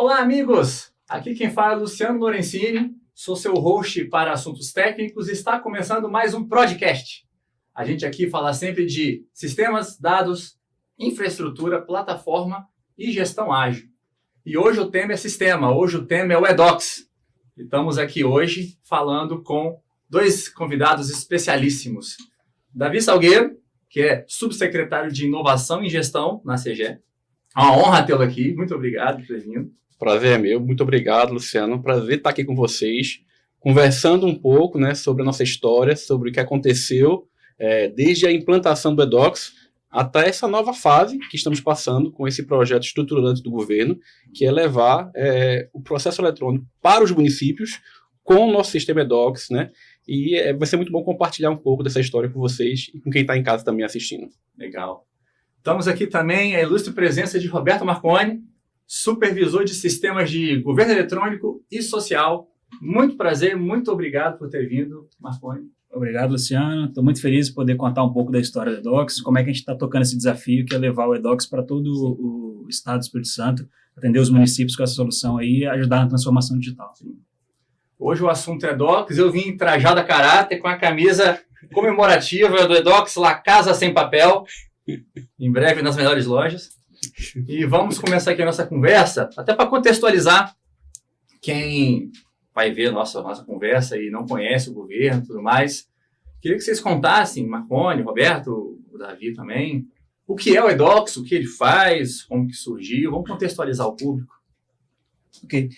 Olá, amigos! Aqui quem fala é Luciano Lorenzini, sou seu host para assuntos técnicos e está começando mais um podcast. A gente aqui fala sempre de sistemas, dados, infraestrutura, plataforma e gestão ágil. E hoje o tema é sistema, hoje o tema é o eDocs. Estamos aqui hoje falando com dois convidados especialíssimos. Davi Salgueiro, que é subsecretário de Inovação e Gestão na CGE. É uma honra tê-lo aqui, muito obrigado por ter vindo. Prazer é meu, muito obrigado, Luciano. Prazer estar aqui com vocês, conversando um pouco, né, sobre a nossa história, sobre o que aconteceu desde a implantação do eDocs até essa nova fase que estamos passando com esse projeto estruturante do governo, que é levar o processo eletrônico para os municípios com o nosso sistema eDocs, né? E vai ser muito bom compartilhar um pouco dessa história com vocês e com quem está em casa também assistindo. Legal. Estamos aqui também a ilustre presença de Roberto Marconi, supervisor de sistemas de governo eletrônico e social. Muito prazer, muito obrigado por ter vindo, Marconi. Obrigado, Luciano. Estou muito feliz de poder contar um pouco da história do eDocs, como é que a gente está tocando esse desafio, que é levar o eDocs para todo o estado do Espírito Santo, atender os municípios com essa solução aí e ajudar na transformação digital. Sim. Hoje o assunto é eDocs. Eu vim trajado a caráter com a camisa comemorativa do eDocs La Casa Sem Papel, em breve nas melhores lojas. E vamos começar aqui a nossa conversa, até para contextualizar quem vai ver a nossa conversa e não conhece o governo e tudo mais. Queria que vocês contassem, Marconi, Roberto, o Davi também, o que é o eDocs, o que ele faz, como que surgiu. Vamos contextualizar o público. Ok.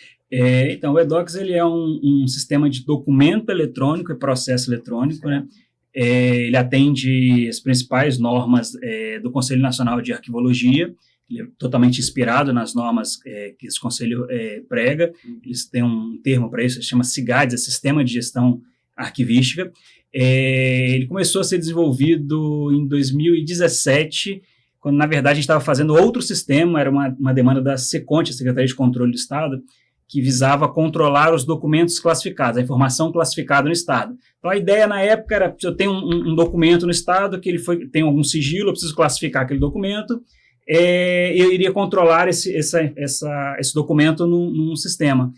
Então, o eDocs ele é um sistema de documento eletrônico e processo eletrônico, né? Ele atende as principais normas do Conselho Nacional de Arquivologia. Ele é totalmente inspirado nas normas que esse conselho prega. Eles têm um termo para isso, se chama SIGADS, Sistema de Gestão Arquivística. Ele começou a ser desenvolvido em 2017, quando, na verdade, a gente estava fazendo outro sistema, era uma demanda da SECONT, a Secretaria de Controle do Estado, que visava controlar os documentos classificados, a informação classificada no Estado. Então, a ideia na época era, se eu tenho um documento no Estado que tem algum sigilo, eu preciso classificar aquele documento, eu iria controlar esse documento num sistema.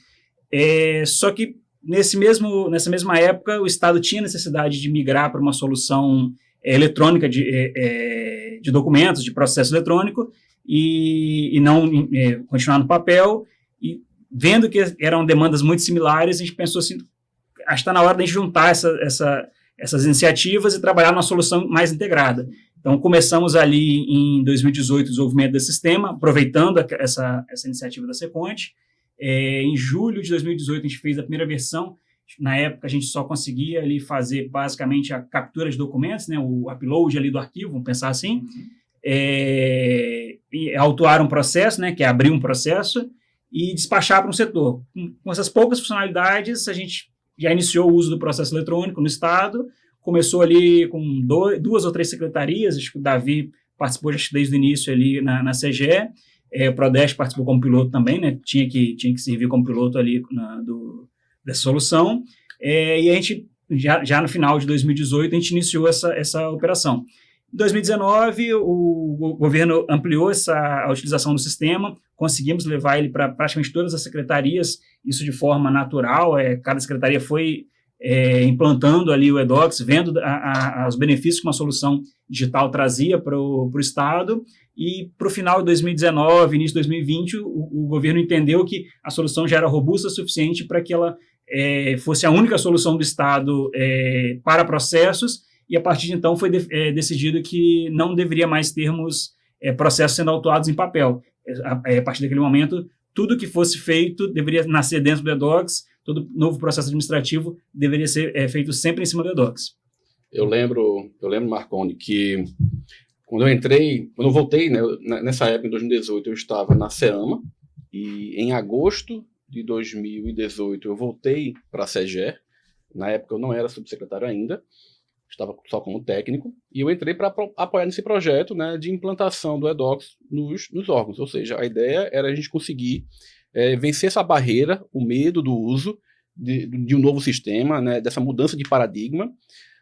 Só que nessa mesma época, o Estado tinha necessidade de migrar para uma solução eletrônica de documentos, de processo eletrônico, e não continuar no papel. E vendo que eram demandas muito similares, a gente pensou assim, acho que está na hora de juntar essas iniciativas e trabalhar numa solução mais integrada. Então, começamos ali em 2018 o desenvolvimento desse sistema, aproveitando essa iniciativa da SECONT. Em julho de 2018, a gente fez a primeira versão. Na época, a gente só conseguia ali fazer, basicamente, a captura de documentos, né, o upload ali do arquivo, vamos pensar assim, e autuar um processo, né, que é abrir um processo, e despachar para um setor. Com essas poucas funcionalidades, a gente já iniciou o uso do processo eletrônico no Estado, começou ali com 2 ou 3 secretarias, acho que o Davi participou desde o início ali na CGE, o Prodeste participou como piloto também, né? Tinha que servir como piloto ali dessa solução, e a gente, já no final de 2018, a gente iniciou essa operação. Em 2019, o governo ampliou a utilização do sistema, conseguimos levar ele para praticamente todas as secretarias, isso de forma natural, cada secretaria foi implantando ali o eDocs, vendo os benefícios que uma solução digital trazia para o Estado, e para o final de 2019, início de 2020, o governo entendeu que a solução já era robusta o suficiente para que ela fosse a única solução do Estado para processos, e a partir de então foi decidido que não deveria mais termos processos sendo autuados em papel. A partir daquele momento, tudo que fosse feito deveria nascer dentro do eDocs, todo novo processo administrativo deveria ser feito sempre em cima do eDocs. Eu lembro, Marconi, que quando eu voltei, né, nessa época, em 2018, eu estava na CEAMA, e em agosto de 2018 eu voltei para a CGE. Na época eu não era subsecretário ainda, estava só como técnico, e eu entrei para apoiar nesse projeto, né, de implantação do eDocs nos órgãos. Ou seja, a ideia era a gente conseguir vencer essa barreira, o medo do uso de um novo sistema, né, dessa mudança de paradigma.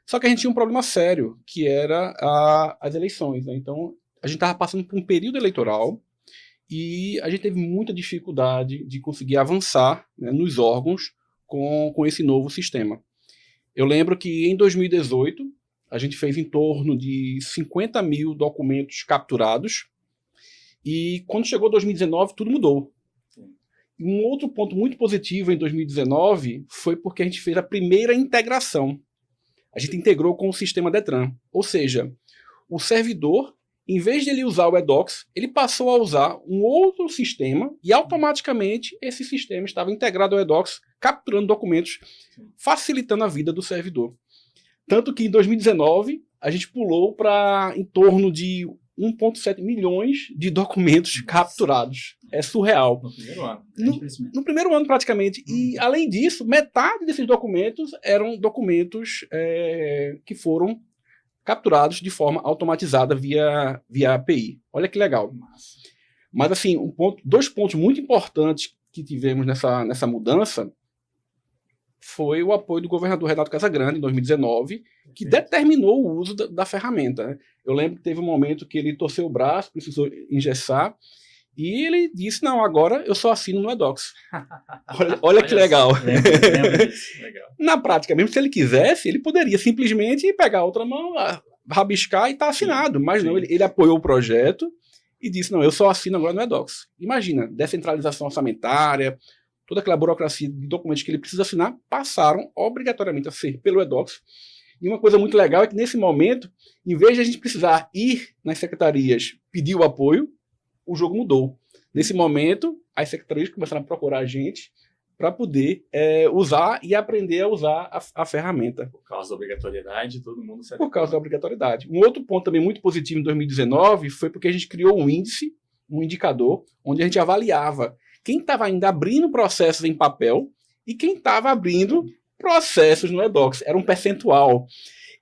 Só que a gente tinha um problema sério, que era as eleições, né? Então, a gente estava passando por um período eleitoral e a gente teve muita dificuldade de conseguir avançar, né, nos órgãos com esse novo sistema. Eu lembro que em 2018 a gente fez em torno de 50 mil documentos capturados, e quando chegou 2019 tudo mudou. Um outro ponto muito positivo em 2019 foi porque a gente fez a primeira integração. A gente integrou com o sistema Detran, ou seja, o servidor, em vez de ele usar o eDocs, ele passou a usar um outro sistema e automaticamente esse sistema estava integrado ao eDocs, capturando documentos, facilitando a vida do servidor. Tanto que em 2019 a gente pulou para em torno de 1,7 milhões de documentos capturados. É surreal. No primeiro ano. No primeiro ano, praticamente. E, além disso, metade desses documentos eram documentos que foram capturados de forma automatizada via API. Olha que legal. Mas, assim, dois pontos muito importantes que tivemos nessa mudança foi o apoio do governador Renato Casagrande, em 2019, que determinou o uso da ferramenta, né? Eu lembro que teve um momento que ele torceu o braço, precisou engessar, e ele disse, não, agora eu só assino no eDocs. Olha que legal. Legal. Na prática, mesmo se ele quisesse, ele poderia simplesmente pegar a outra mão, rabiscar e tá assinado. Mas não, ele apoiou o projeto e disse, não, eu só assino agora no eDocs. Imagina, descentralização orçamentária, toda aquela burocracia de documentos que ele precisa assinar, passaram obrigatoriamente a ser pelo eDocs. E uma coisa muito legal é que, nesse momento, em vez de a gente precisar ir nas secretarias pedir o apoio, o jogo mudou. Nesse momento, as secretarias começaram a procurar a gente para poder usar e aprender a usar a ferramenta. Por causa da obrigatoriedade, todo mundo se Por causa da obrigatoriedade. Um outro ponto também muito positivo em 2019 foi porque a gente criou um índice, um indicador, onde a gente avaliava quem estava ainda abrindo processos em papel e quem estava abrindo processos no eDocs. Era um percentual.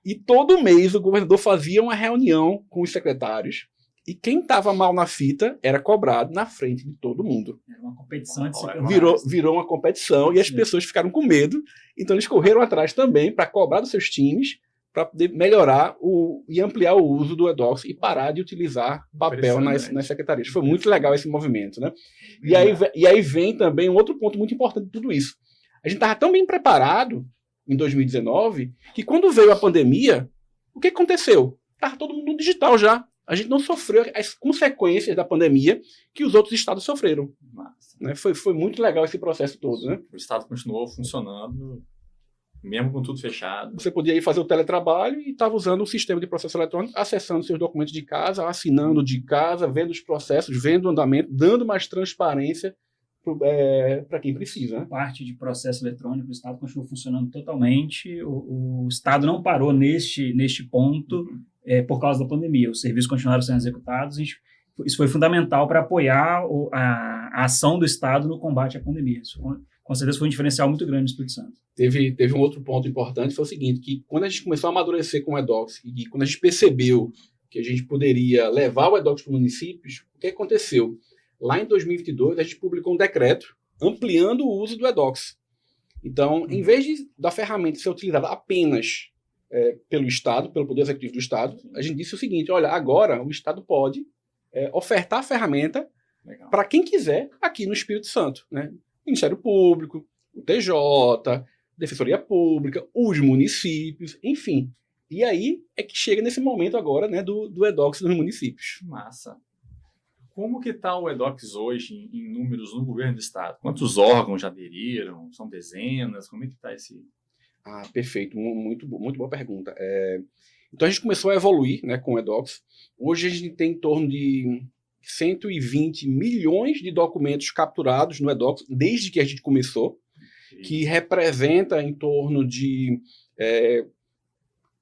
E todo mês o governador fazia uma reunião com os secretários e quem estava mal na fita era cobrado na frente de todo mundo. Era uma competição de Virou uma competição e as pessoas ficaram com medo. Então eles correram atrás também para cobrar dos seus times para poder melhorar e ampliar o uso do eDocs e parar de utilizar papel nas secretarias. Foi muito legal esse movimento, né? E aí vem também um outro ponto muito importante de tudo isso. A gente estava tão bem preparado em 2019 que quando veio a pandemia, o que aconteceu? Estava todo mundo no digital já. A gente não sofreu as consequências da pandemia que os outros estados sofreram. Né? Foi muito legal esse processo todo. Né? O estado continuou funcionando, mesmo com tudo fechado. Você podia ir fazer o teletrabalho e estava usando o sistema de processo eletrônico, acessando seus documentos de casa, assinando de casa, vendo os processos, vendo o andamento, dando mais transparência para quem precisa. Né? Parte de processo eletrônico, o Estado continuou funcionando totalmente, o Estado não parou neste ponto por causa da pandemia. Os serviços continuaram sendo executados, isso foi fundamental para apoiar a ação do Estado no combate à pandemia. Isso, com certeza foi um diferencial muito grande no Espírito Santo. Teve um outro ponto importante, foi o seguinte, que quando a gente começou a amadurecer com o eDocs, e quando a gente percebeu que a gente poderia levar o eDocs para os municípios, o que aconteceu? Lá em 2022, a gente publicou um decreto ampliando o uso do eDocs. Então, em vez da ferramenta ser utilizada apenas pelo Estado, pelo Poder Executivo do Estado, a gente disse o seguinte, olha, agora o Estado pode ofertar a ferramenta para quem quiser aqui no Espírito Santo. Né? Ministério Público, o TJ, Defensoria Pública, os municípios, enfim. E aí é que chega nesse momento agora, né, do eDocs nos municípios. Massa. Como que está o eDocs hoje em números no governo do estado? Quantos órgãos já aderiram? São dezenas? Como é que está esse... Perfeito. Muito boa pergunta. Então a gente começou a evoluir, né, com o eDocs. Hoje a gente tem em torno de 120 milhões de documentos capturados no eDocs desde que a gente começou, que representa em torno de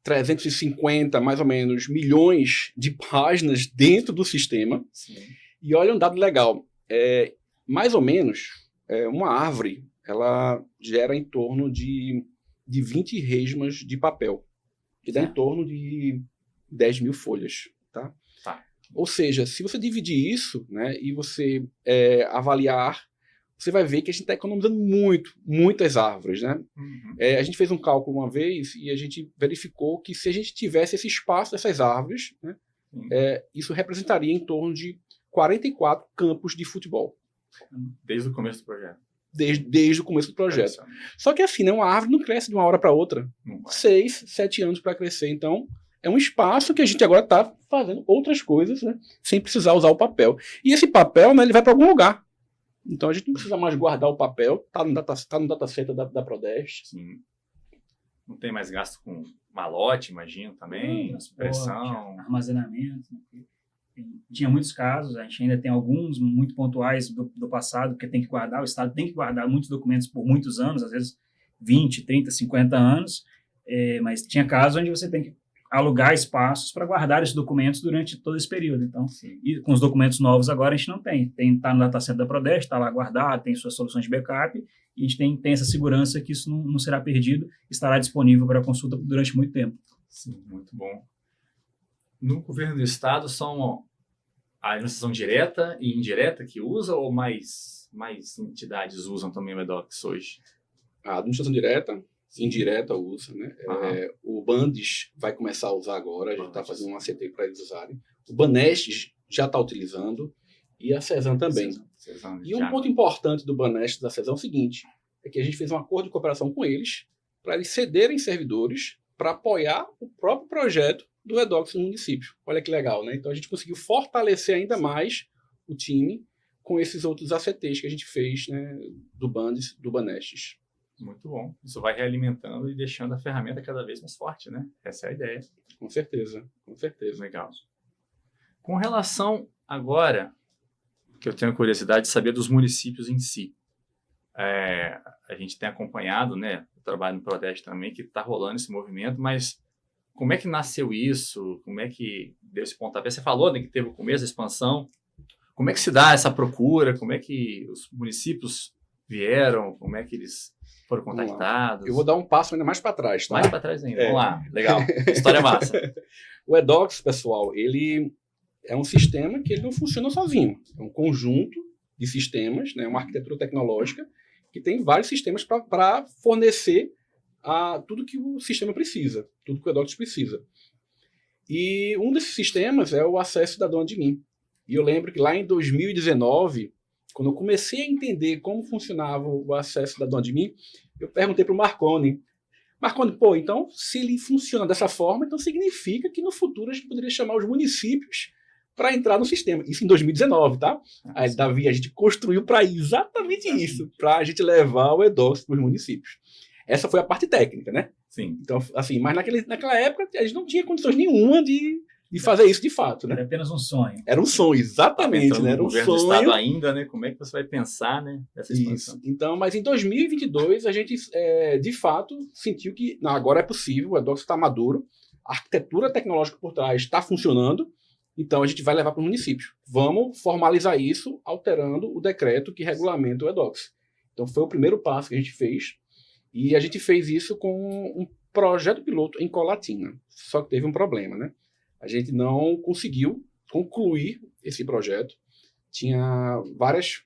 350, mais ou menos, milhões de páginas dentro do sistema. Sim. E olha um dado legal, mais ou menos, uma árvore, ela gera em torno de 20 resmas de papel, que dá em torno de 10 mil folhas, tá? Ou seja, se você dividir isso, né, e você avaliar, você vai ver que a gente está economizando muitas árvores, né? Uhum. A gente fez um cálculo uma vez e a gente verificou que se a gente tivesse esse espaço dessas árvores, né, isso representaria em torno de 44 campos de futebol. Desde o começo do projeto. Desde o começo do projeto. Só que assim, né, uma árvore não cresce de uma hora para outra. 6, 7 anos para crescer. Então, é um espaço que a gente agora está fazendo outras coisas, né, sem precisar usar o papel. E esse papel, né, ele vai para algum lugar. Então, a gente não precisa mais guardar o papel. Está no data center da Prodeste. Sim. Não tem mais gasto com malote, imagino, também. Pressão. Armazenamento. Tinha muitos casos, a gente ainda tem alguns muito pontuais do passado, que tem que guardar, o Estado tem que guardar muitos documentos por muitos anos, às vezes 20, 30, 50 anos, mas tinha casos onde você tem que alugar espaços para guardar esses documentos durante todo esse período. Então, e com os documentos novos agora a gente não tem. Está no data center da Prodeste, está lá guardado, tem suas soluções de backup, e a gente tem essa segurança que isso não será perdido, estará disponível para consulta durante muito tempo. Sim, muito bom. No governo do Estado são a administração direta e indireta que usa ou mais entidades usam também o eDocs hoje? A administração direta, indireta usa, né? O Bandes vai começar a usar agora, a gente está fazendo um ACT para eles usarem. O Banestes já está utilizando e a CESAM também. E um ponto importante do Banestes da CESAM é o seguinte, é que a gente fez um acordo de cooperação com eles para eles cederem servidores para apoiar o próprio projeto do eDocs no município. Olha que legal, né? Então a gente conseguiu fortalecer ainda mais o time com esses outros ACTs que a gente fez, né, do Bandes, do Banestes. Muito bom. Isso vai realimentando e deixando a ferramenta cada vez mais forte, né? Essa é a ideia. Com certeza, com certeza. Legal. Com relação agora, que eu tenho curiosidade de saber dos municípios em si. A gente tem acompanhado, né, o trabalho no Prodeste também, que está rolando esse movimento, mas como é que nasceu isso? Como é que deu esse pontapé? Você falou, né, que teve o começo da expansão. Como é que se dá essa procura? Como é que os municípios vieram? Como é que eles foram contactados? Eu vou dar um passo ainda mais para trás. Tá? Mais para trás ainda. Vamos lá. Legal. História massa. O eDocs, pessoal, ele é um sistema que ele não funciona sozinho. É um conjunto de sistemas, né, uma arquitetura tecnológica que tem vários sistemas para fornecer tudo que o sistema precisa, tudo que o eDocs precisa. E um desses sistemas é o acesso cidadão de mim. E eu lembro que lá em 2019, quando eu comecei a entender como funcionava o acesso cidadão de mim, eu perguntei para o Marconi, então, se ele funciona dessa forma, então significa que no futuro a gente poderia chamar os municípios para entrar no sistema. Isso em 2019, tá? Aí, Davi, a gente construiu para exatamente isso, para a gente levar o eDocs para os municípios. Essa foi a parte técnica, né? Sim. Então, assim, mas naquela época a gente não tinha condições nenhuma de fazer isso de fato, né? Era apenas um sonho. Era um sonho, exatamente, né? Era um sonho. Do Estado ainda, né? Como é que você vai pensar, né, nessa expansão? Isso. Então, mas em 2022 a gente, de fato, sentiu que agora é possível, o eDocs está maduro, a arquitetura tecnológica por trás está funcionando, então a gente vai levar para o município. Vamos formalizar isso alterando o decreto que regulamenta o eDocs. Então foi o primeiro passo que a gente fez, e a gente fez isso com um projeto piloto em Colatina. Só que teve um problema, né? A gente não conseguiu concluir esse projeto. Tinha várias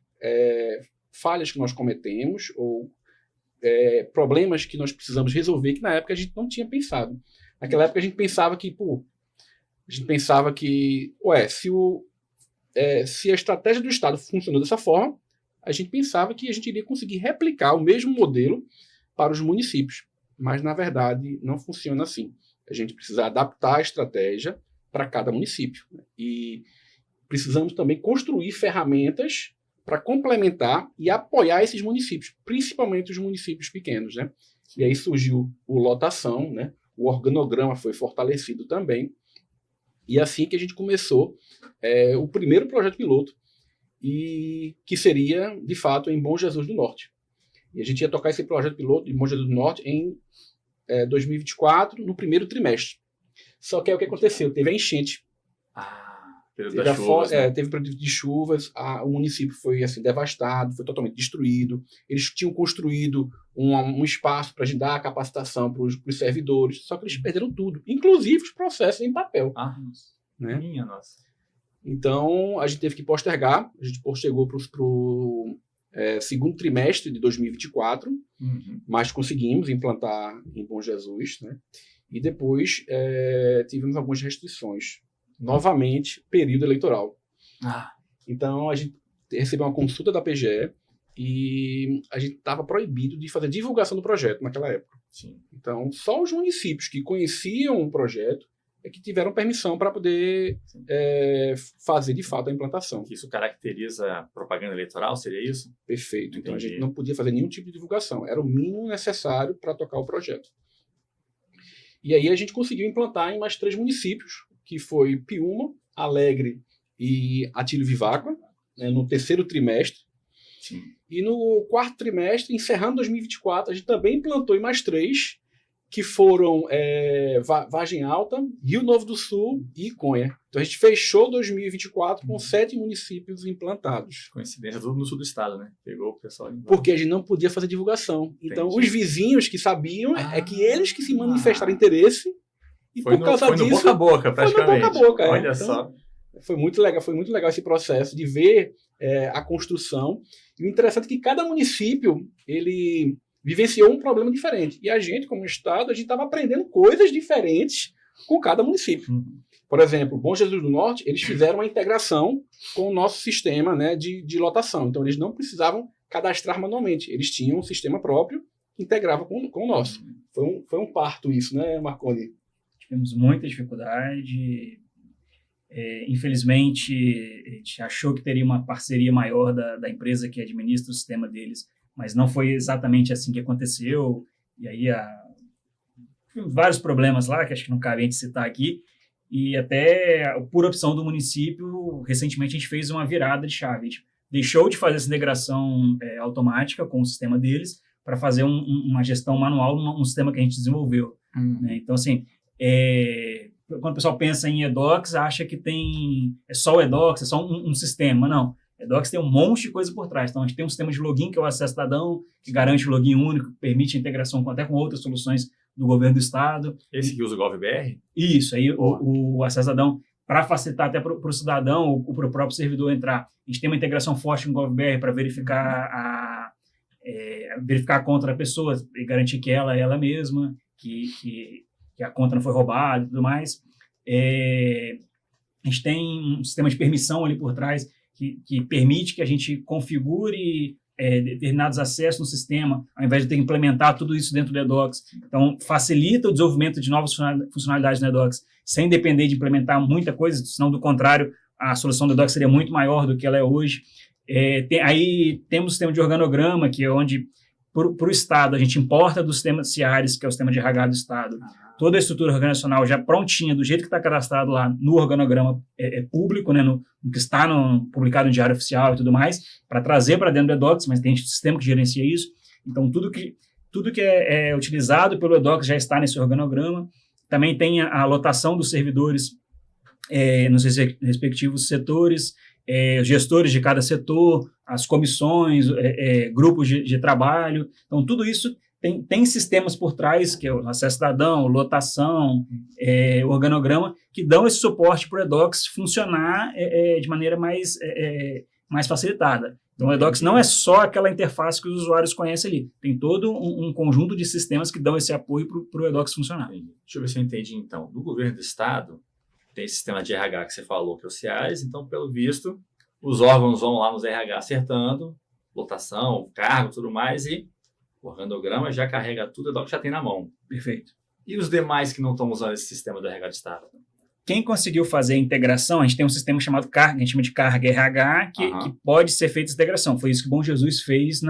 falhas que nós cometemos ou problemas que nós precisamos resolver que na época a gente não tinha pensado. Naquela época a gente pensava que, se a estratégia do Estado funcionou dessa forma, a gente pensava que a gente iria conseguir replicar o mesmo modelo para os municípios. Mas, na verdade, não funciona assim. A gente precisa adaptar a estratégia para cada município. E precisamos também construir ferramentas para complementar e apoiar esses municípios, principalmente os municípios pequenos, né? E aí surgiu o Lotação, né? O organograma foi fortalecido também. E assim que a gente começou o primeiro projeto piloto, e que seria, de fato, em Bom Jesus do Norte. E a gente ia tocar esse projeto piloto em Bom Jesus do Norte em 2024, no primeiro trimestre. Só que aí o que aconteceu? Teve a enchente. Teve período de chuvas, o município foi assim, devastado, foi totalmente destruído. Eles tinham construído um espaço para a gente dar capacitação para os servidores, só que eles perderam tudo, inclusive os processos em papel. Né? Minha nossa. Então, a gente teve que postergar, a gente postergou para o segundo trimestre de 2024, mas conseguimos implantar em Bom Jesus, né? E depois tivemos algumas restrições. Novamente, período eleitoral. Então, a gente recebeu uma consulta da PGE e a gente estava proibido de fazer divulgação do projeto naquela época. Sim. Então, só os municípios que conheciam o projeto é que tiveram permissão para poder fazer, de fato, a implantação. Isso caracteriza propaganda eleitoral, seria isso? Perfeito. Então, Entendi. a gente não podia fazer nenhum tipo de divulgação. Era o mínimo necessário para tocar o projeto. E aí a gente conseguiu implantar em mais 3 municípios, que foi Piúma, Alegre e Atílio Viváqua, né, no 3º trimestre. Sim. E no 4º trimestre, encerrando 2024, a gente também implantou em mais 3, que foram Vargem Alta, Rio Novo do Sul e Conha. Então a gente fechou 2024 com 7 municípios implantados. Coincidência, tudo no sul do estado, né? Pegou o pessoal ali. Porque a gente não podia fazer divulgação. Então Entendi. os vizinhos que sabiam é que eles que se manifestaram interesse e por causa foi disso... no boca a boca, praticamente. Foi no boca a boca, Olha Então, só. Foi muito legal esse processo de ver a construção. E o interessante é que cada município, ele vivenciou um problema diferente. E a gente, como Estado, a gente estava aprendendo coisas diferentes com cada município. Por exemplo, Bom Jesus do Norte, eles fizeram uma integração com o nosso sistema, né, de lotação. Então, eles não precisavam cadastrar manualmente. Eles tinham um sistema próprio que integrava com o nosso. Foi um parto isso, né, Marconi? Tivemos muita dificuldade. Infelizmente, a gente achou que teria uma parceria maior da empresa que administra o sistema deles, mas não foi exatamente assim que aconteceu. E aí, vários problemas lá, que acho que não cabe a gente citar aqui, e até por opção do município, recentemente a gente fez uma virada de chave. A gente deixou de fazer essa integração automática com o sistema deles para fazer uma gestão manual num sistema que a gente desenvolveu. Né? Então, assim, quando o pessoal pensa em eDocs, acha que é só o eDocs, é só um sistema. Não, eDocs tem um monte de coisa por trás. Então, a gente tem um sistema de login, que é o Acesso Cidadão, que garante o login único, permite a integração até com outras soluções do governo do Estado. Esse que usa o GovBR? Isso, aí o Acesso Cidadão, para facilitar até para o cidadão ou para o próprio servidor entrar, a gente tem uma integração forte com o GovBR para verificar a conta da pessoa e garantir que ela mesma, que a conta não foi roubada e tudo mais. A gente tem um sistema de permissão ali por trás que permite que a gente configure determinados acessos no sistema, ao invés de ter que implementar tudo isso dentro do eDocs. Então, facilita o desenvolvimento de novas funcionalidades no eDocs, sem depender de implementar muita coisa, senão, do contrário, a solução do eDocs seria muito maior do que ela é hoje. Aí temos o sistema de organograma, que é onde, para o Estado, a gente importa do sistema CIARES, que é o sistema de RH do Estado, toda a estrutura organizacional já prontinha, do jeito que está cadastrado lá no organograma público, né, no que está publicado no Diário Oficial e tudo mais, para trazer para dentro do eDocs, mas tem um sistema que gerencia isso. Então, tudo que é utilizado pelo eDocs já está nesse organograma. Também tem a lotação dos servidores nos respectivos setores, os gestores de cada setor, as comissões, grupos de trabalho. Então, tudo isso tem sistemas por trás, que é o Acesso Cidadão, lotação, organograma, que dão esse suporte para o eDocs funcionar de maneira mais facilitada. Então, o eDocs não é só aquela interface que os usuários conhecem ali. Tem todo um conjunto de sistemas que dão esse apoio para o eDocs funcionar. Deixa eu ver se eu entendi, então. No governo do Estado, tem esse sistema de RH que você falou, que é o CIARES. Então, pelo visto, os órgãos vão lá nos RH acertando, lotação, cargo, tudo mais, e o organograma já carrega tudo, o eDocs já tem na mão. Perfeito. E os demais que não estão usando esse sistema do RH do Estado? Quem conseguiu fazer a integração, a gente tem um sistema chamado carga, a gente chama de carga RH, que pode ser feita essa integração. Foi isso que o Bom Jesus fez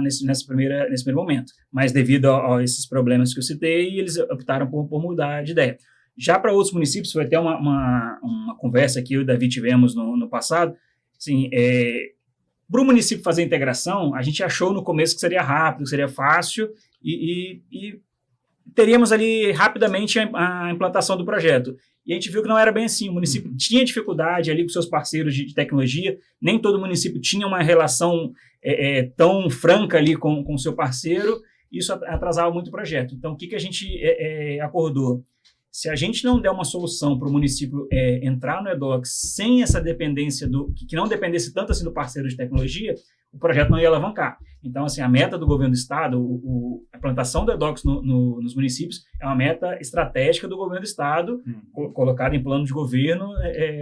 nesse primeiro momento. Mas devido a esses problemas que eu citei, eles optaram por mudar de ideia. Já para outros municípios, foi até uma conversa que eu e o Davi tivemos no passado, assim, para o município fazer a integração, a gente achou no começo que seria rápido, que seria fácil e teríamos ali rapidamente a implantação do projeto. E a gente viu que não era bem assim. O município tinha dificuldade ali com seus parceiros de tecnologia, nem todo município tinha uma relação tão franca ali com o seu parceiro, isso atrasava muito o projeto. Então, o que a gente acordou? Se a gente não der uma solução para o município entrar no EDOCS sem essa dependência, que não dependesse tanto assim do parceiro de tecnologia, o projeto não ia alavancar. Então, assim, a meta do governo do estado, a implantação do EDOCS nos municípios é uma meta estratégica do governo do estado, colocada em plano de governo,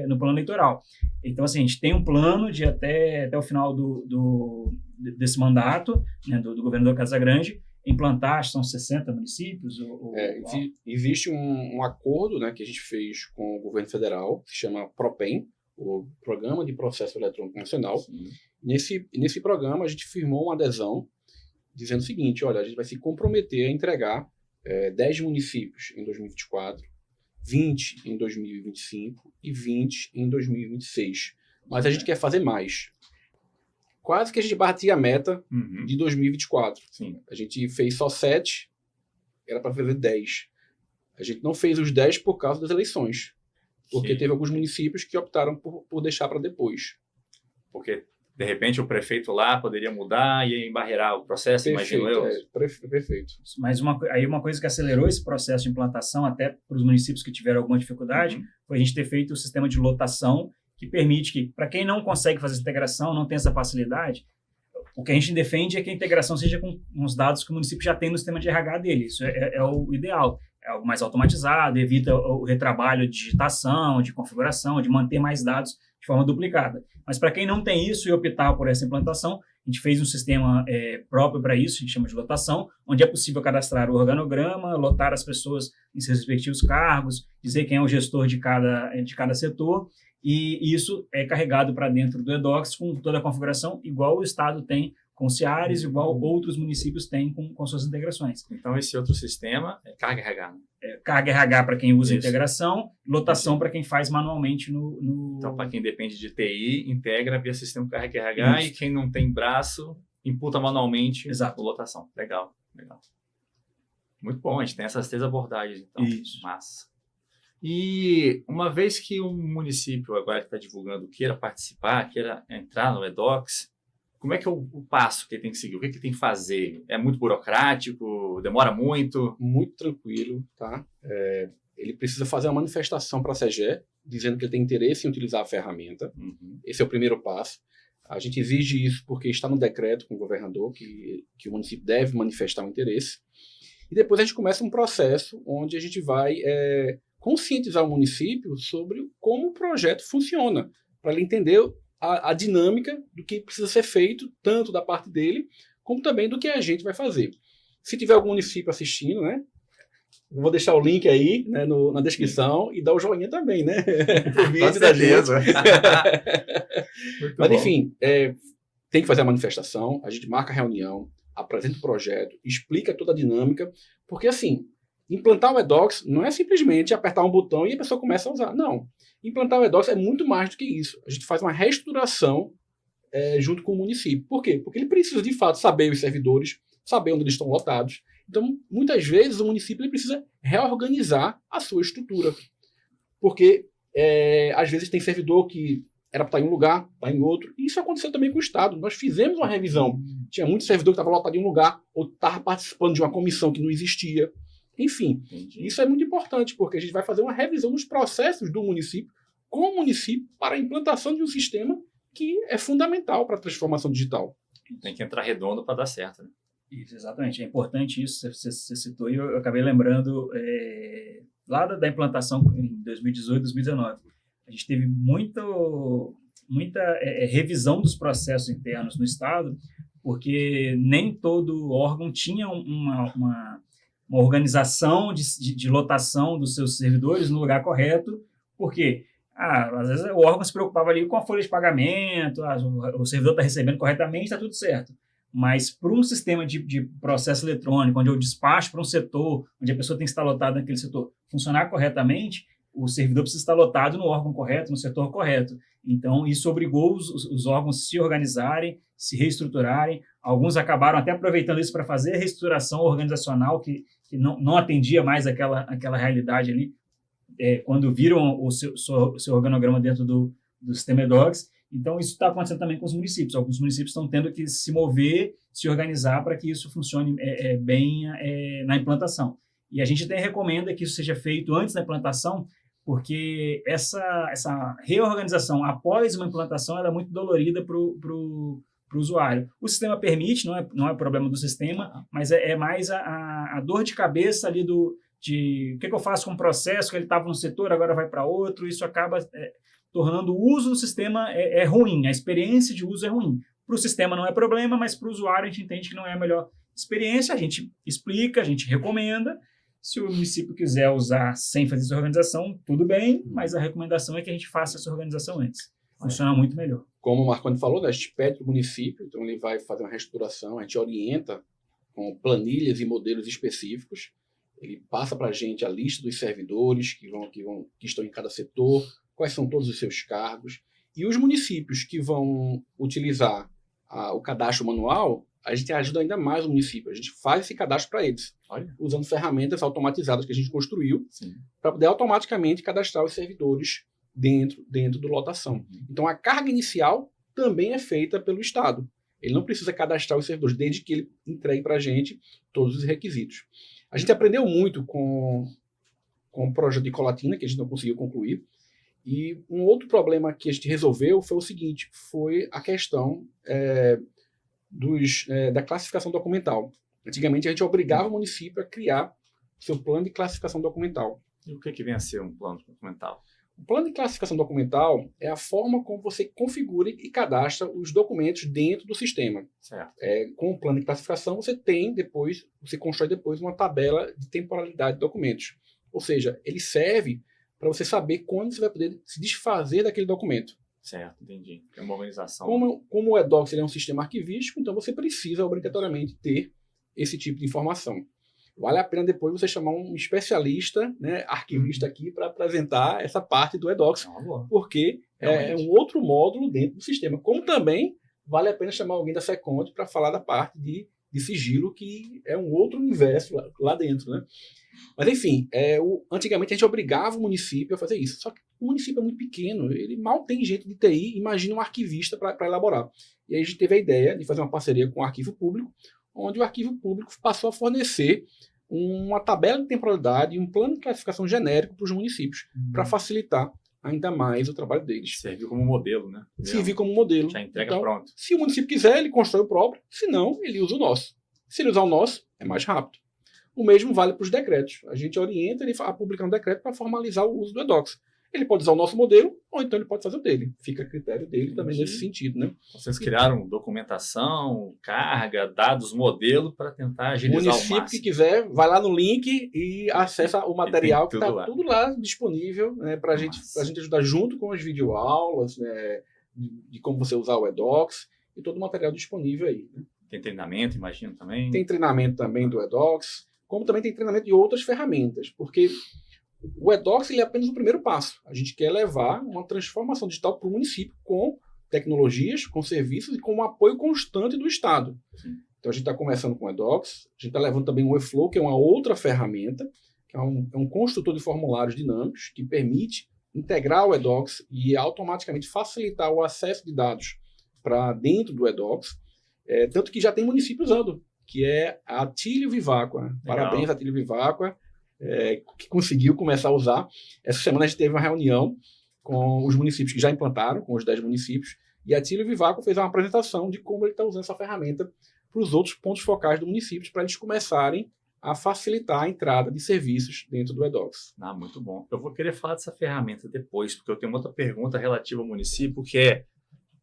no plano eleitoral. Então, assim, a gente tem um plano de até o final desse mandato, né, do governo do Casagrande, implantar, acho que são 60 municípios? Existe um acordo, né, que a gente fez com o governo federal, que se chama PROPEN, o Programa de Processo Eletrônico Nacional. Nesse programa, a gente firmou uma adesão dizendo o seguinte: olha, a gente vai se comprometer a entregar 10 municípios em 2024, 20 em 2025 e 20 em 2026. Mas a gente quer fazer mais. Quase que a gente batia a meta de 2024. Sim. A gente fez só 7, era para fazer 10. A gente não fez os 10 por causa das eleições. Porque teve alguns municípios que optaram por deixar para depois. Porque, de repente, o prefeito lá poderia mudar e embarrear o processo, imagino eu. Perfeito. Mas uma coisa que acelerou esse processo de implantação, até para os municípios que tiveram alguma dificuldade, foi a gente ter feito o sistema de lotação, que permite que, para quem não consegue fazer essa integração, não tem essa facilidade, o que a gente defende é que a integração seja com os dados que o município já tem no sistema de RH dele. Isso é o ideal. É algo mais automatizado, evita o retrabalho de digitação, de configuração, de manter mais dados de forma duplicada. Mas para quem não tem isso e optar por essa implantação, a gente fez um sistema próprio para isso, a gente chama de lotação, onde é possível cadastrar o organograma, lotar as pessoas em seus respectivos cargos, dizer quem é o gestor de cada setor, e isso é carregado para dentro do EDOCS com toda a configuração, igual o Estado tem com o CIARES, igual outros municípios têm com suas integrações. Então, esse outro sistema é carga RH, né? Carga RH para quem usa integração, lotação para quem faz manualmente no... Então, para quem depende de TI, integra via sistema carga RH, e quem não tem braço, imputa manualmente a lotação. Legal. Muito bom, a gente tem essas 3 abordagens, então. Isso. Massa. E uma vez que um município agora que está divulgando queira participar, queira entrar no EDOCS, como é que é o passo que ele tem que seguir? O que ele tem que fazer? É muito burocrático? Demora muito? Muito tranquilo, tá? Ele precisa fazer uma manifestação para a SEGE, dizendo que ele tem interesse em utilizar a ferramenta. Esse é o primeiro passo. A gente exige isso porque está no decreto com o governador que o município deve manifestar o interesse. E depois a gente começa um processo onde a gente vai conscientizar o município sobre como o projeto funciona, para ele entender a dinâmica do que precisa ser feito, tanto da parte dele, como também do que a gente vai fazer. Se tiver algum município assistindo, né, eu vou deixar o link aí, né, na descrição, e dar o joinha também, né? Com certeza. Mas, enfim, tem que fazer a manifestação, a gente marca a reunião, apresenta o projeto, explica toda a dinâmica, porque, assim, implantar o EDOCS não é simplesmente apertar um botão e a pessoa começa a usar. Não. Implantar o EDOCS é muito mais do que isso. A gente faz uma reestruturação junto com o município. Por quê? Porque ele precisa, de fato, saber os servidores, saber onde eles estão lotados. Então, muitas vezes, o município ele precisa reorganizar a sua estrutura. Porque, às vezes, tem servidor que era para estar em um lugar, está em outro. E isso aconteceu também com o Estado. Nós fizemos uma revisão. Tinha muito servidor que estava lotado em um lugar, ou estava participando de uma comissão que não existia. Enfim, isso é muito importante, porque a gente vai fazer uma revisão dos processos do município, com o município, para a implantação de um sistema que é fundamental para a transformação digital. Tem que entrar redondo para dar certo, né? Isso, exatamente. É importante isso, você citou, e eu acabei lembrando lá da implantação em 2018, 2019. A gente teve muita revisão dos processos internos no Estado, porque nem todo órgão tinha uma organização de lotação dos seus servidores no lugar correto, porque às vezes o órgão se preocupava ali com a folha de pagamento, o servidor está recebendo corretamente, está tudo certo. Mas para um sistema de processo eletrônico, onde eu despacho para um setor, onde a pessoa tem que estar lotada naquele setor, funcionar corretamente, o servidor precisa estar lotado no órgão correto, no setor correto. Então, isso obrigou os órgãos a se organizarem, se reestruturarem. Alguns acabaram até aproveitando isso para fazer a reestruturação organizacional, que não atendia mais aquela realidade ali, quando viram o seu organograma dentro do sistema EDOCS. Então, isso está acontecendo também com os municípios. Alguns municípios estão tendo que se mover, se organizar para que isso funcione bem na implantação. E a gente até recomenda que isso seja feito antes da implantação, porque essa reorganização após uma implantação ela é muito dolorida para o usuário. O sistema permite, não é problema do sistema, mas é mais a dor de cabeça ali de o que eu faço com o processo, que ele estava num setor, agora vai para outro, isso acaba tornando o uso do sistema ruim, a experiência de uso é ruim. Para o sistema não é problema, mas para o usuário a gente entende que não é a melhor experiência, a gente explica, a gente recomenda. Se o município quiser usar sem fazer essa organização, tudo bem, mas a recomendação é que a gente faça essa organização antes. Funciona muito melhor. Como o Marconi falou, né, a gente pede para o município, então ele vai fazer uma reestruturação, a gente orienta com planilhas e modelos específicos, ele passa para a gente a lista dos servidores que estão em cada setor, quais são todos os seus cargos, e os municípios que vão utilizar o cadastro manual, a gente ajuda ainda mais o município, a gente faz esse cadastro para eles, usando ferramentas automatizadas que a gente construiu, para poder automaticamente cadastrar os servidores dentro do lotação. Então, a carga inicial também é feita pelo Estado. Ele não precisa cadastrar os servidores, desde que ele entregue para a gente todos os requisitos. A gente aprendeu muito com o projeto de Colatina, que a gente não conseguiu concluir. E um outro problema que a gente resolveu foi o seguinte, foi a questão da classificação documental. Antigamente, a gente obrigava o município a criar seu plano de classificação documental. E o que vem a ser um plano documental? O plano de classificação documental é a forma como você configura e cadastra os documentos dentro do sistema. Certo. Com o plano de classificação, você constrói depois uma tabela de temporalidade de documentos. Ou seja, ele serve para você saber quando você vai poder se desfazer daquele documento. Certo, entendi. É uma organização. Como o eDocs ele é um sistema arquivístico, então você precisa obrigatoriamente ter esse tipo de informação. Vale a pena depois você chamar um especialista, né, arquivista aqui, para apresentar essa parte do eDocs, porque é um outro módulo dentro do sistema. Como também vale a pena chamar alguém da Seconde para falar da parte de sigilo, que é um outro universo lá dentro, né? Mas, enfim, antigamente a gente obrigava o município a fazer isso. Só que o município é muito pequeno, ele mal tem gente de TI, imagina um arquivista para elaborar. E aí a gente teve a ideia de fazer uma parceria com o Arquivo Público, onde o Arquivo Público passou a fornecer uma tabela de temporalidade e um plano de classificação genérico para os municípios, para facilitar ainda mais o trabalho deles. Serviu como modelo, né? Serviu como modelo. Já entrega pronto. Se o município quiser, ele constrói o próprio, se não, ele usa o nosso. Se ele usar o nosso, é mais rápido. O mesmo vale para os decretos. A gente orienta ele a publicar um decreto para formalizar o uso do eDocs. Ele pode usar o nosso modelo, ou então ele pode fazer o dele. Fica a critério dele também nesse sentido, né? Vocês criaram documentação, carga, dados, modelo para tentar agilizar o máximo. O município que quiser, vai lá no link e acessa o material que está tudo lá disponível, né, para a gente ajudar junto com as videoaulas, né, de como você usar o eDocs e todo o material disponível aí. Né? Tem treinamento, imagino, também? Tem treinamento também do eDocs, como também tem treinamento de outras ferramentas, porque o eDocs ele é apenas o primeiro passo. A gente quer levar uma transformação digital para o município com tecnologias, com serviços e com um apoio constante do Estado. Sim. Então, a gente está começando com o eDocs, a gente está levando também o eFlow, que é uma outra ferramenta, que é um construtor de formulários dinâmicos, que permite integrar o eDocs e automaticamente facilitar o acesso de dados para dentro do eDocs, tanto que já tem município usando, que é a Atílio Viváqua. Parabéns, Atílio Viváqua, que conseguiu começar a usar. Essa semana a gente teve uma reunião com os municípios que já implantaram, com os 10 municípios, e a Atílio Viváqua fez uma apresentação de como ele está usando essa ferramenta para os outros pontos focais do município, para eles começarem a facilitar a entrada de serviços dentro do eDocs. Muito bom. Eu vou querer falar dessa ferramenta depois, porque eu tenho uma outra pergunta relativa ao município, que é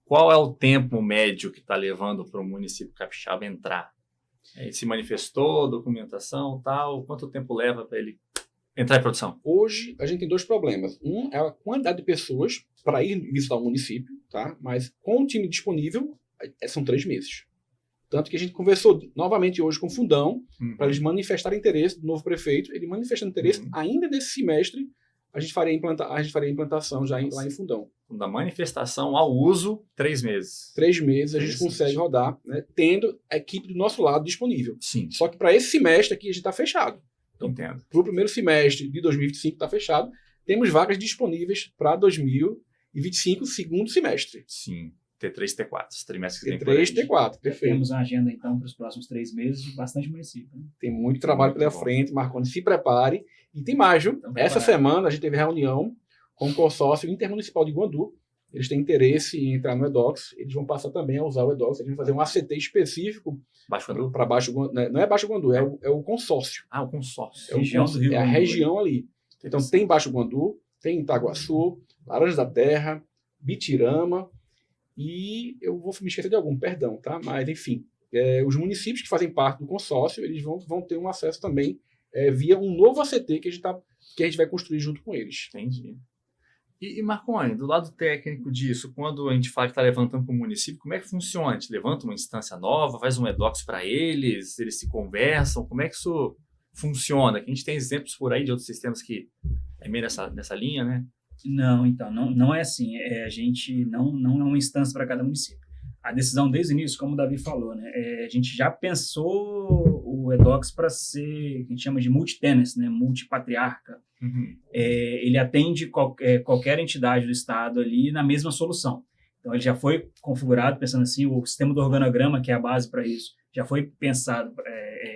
qual é o tempo médio que está levando para o município capixaba entrar? Ele se manifestou, documentação, tal, quanto tempo leva para ele entrar em produção? Hoje, a gente tem dois problemas. Um é a quantidade de pessoas para ir visitar o município, tá? Mas com o time disponível, são 3 meses. Tanto que a gente conversou novamente hoje com o Fundão, para eles manifestarem interesse do novo prefeito. Ele manifestando interesse ainda nesse semestre, a gente faria a implantação já lá em Fundão. Da manifestação ao uso, 3 meses. 3 meses a gente consegue rodar, né, tendo a equipe do nosso lado disponível. Sim. Só que para esse semestre aqui a gente está fechado. Então, entendo. Para o primeiro semestre de 2025 está fechado. Temos vagas disponíveis para 2025, segundo semestre. Sim. T3 e T4, os trimestres que tem por T3 aí. T4, perfeito. Temos uma agenda, então, para os próximos 3 meses de bastante município. Né? Tem muito trabalho pela frente, Marconi, se prepare. E tem mais, viu? Então, Essa semana a gente teve reunião com o consórcio intermunicipal de Guandu. Eles têm interesse em entrar no eDocs, eles vão passar também a usar o eDocs, eles vão fazer um ACT específico para Baixo Guandu, não é Baixo Guandu, é o consórcio. Ah, o consórcio. Região É a região ali. Então tem Baixo Guandu, tem Itaguaçu, Laranjas da Terra, Bitirama, e eu vou me esquecer de algum, perdão, tá? Mas, enfim, os municípios que fazem parte do consórcio, eles vão ter um acesso também via um novo ACT que a gente vai construir junto com eles. Entendi. E Marconi, do lado técnico disso, quando a gente fala que está levantando para o município, como é que funciona? A gente levanta uma instância nova, faz um eDocs para eles se conversam, como é que isso funciona? A gente tem exemplos por aí de outros sistemas que é meio nessa linha, né? Não, então, não é assim. A gente não é uma instância para cada município. A decisão desde o início, como o Davi falou, né, a gente já pensou o eDocs para ser, que a gente chama de multi-tenancy, né, multipatriarca. Uhum. Ele atende qualquer entidade do Estado ali na mesma solução. Então, ele já foi configurado, pensando assim, o sistema do organograma, que é a base para isso, já foi pensado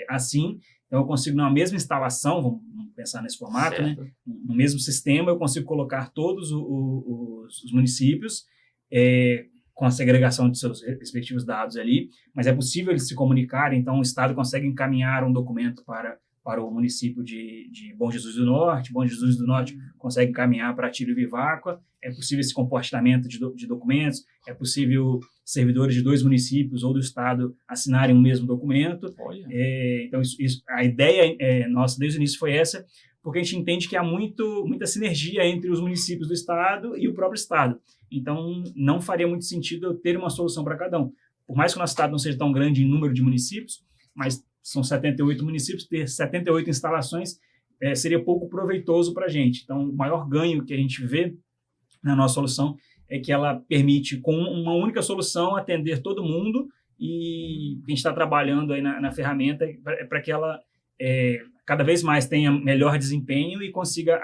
assim. Então, eu consigo, na mesma instalação, vamos pensar nesse formato, né, no mesmo sistema, eu consigo colocar todos os municípios com a segregação de seus respectivos dados ali, mas é possível eles se comunicarem, então o Estado consegue encaminhar um documento para o município de Bom Jesus do Norte, Bom Jesus do Norte consegue encaminhar para Atílio e Viváqua, é possível esse compartilhamento de documentos, é possível servidores de 2 municípios ou do Estado assinarem o mesmo documento. Então, a ideia nossa desde o início foi essa, porque a gente entende que há muita sinergia entre os municípios do Estado e o próprio Estado. Então, não faria muito sentido eu ter uma solução para cada um. Por mais que o nosso Estado não seja tão grande em número de municípios, mas são 78 municípios, ter 78 instalações seria pouco proveitoso para a gente. Então, o maior ganho que a gente vê na nossa solução é que ela permite, com uma única solução, atender todo mundo, e a gente está trabalhando aí na ferramenta para que ela cada vez mais tenha melhor desempenho e consiga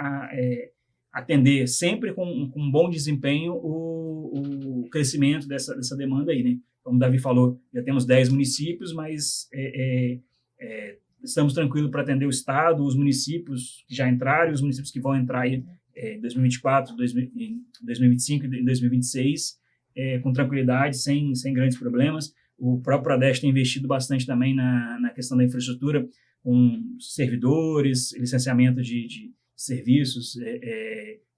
atender sempre com um bom desempenho o crescimento dessa demanda aí, né? Como o Davi falou, já temos 10 municípios, mas estamos tranquilos para atender o Estado, os municípios que já entraram e os municípios que vão entrar aí em 2024, 2025 e 2026, com tranquilidade, sem grandes problemas. O próprio Prodeste tem investido bastante também na questão da infraestrutura, com servidores, licenciamento de serviços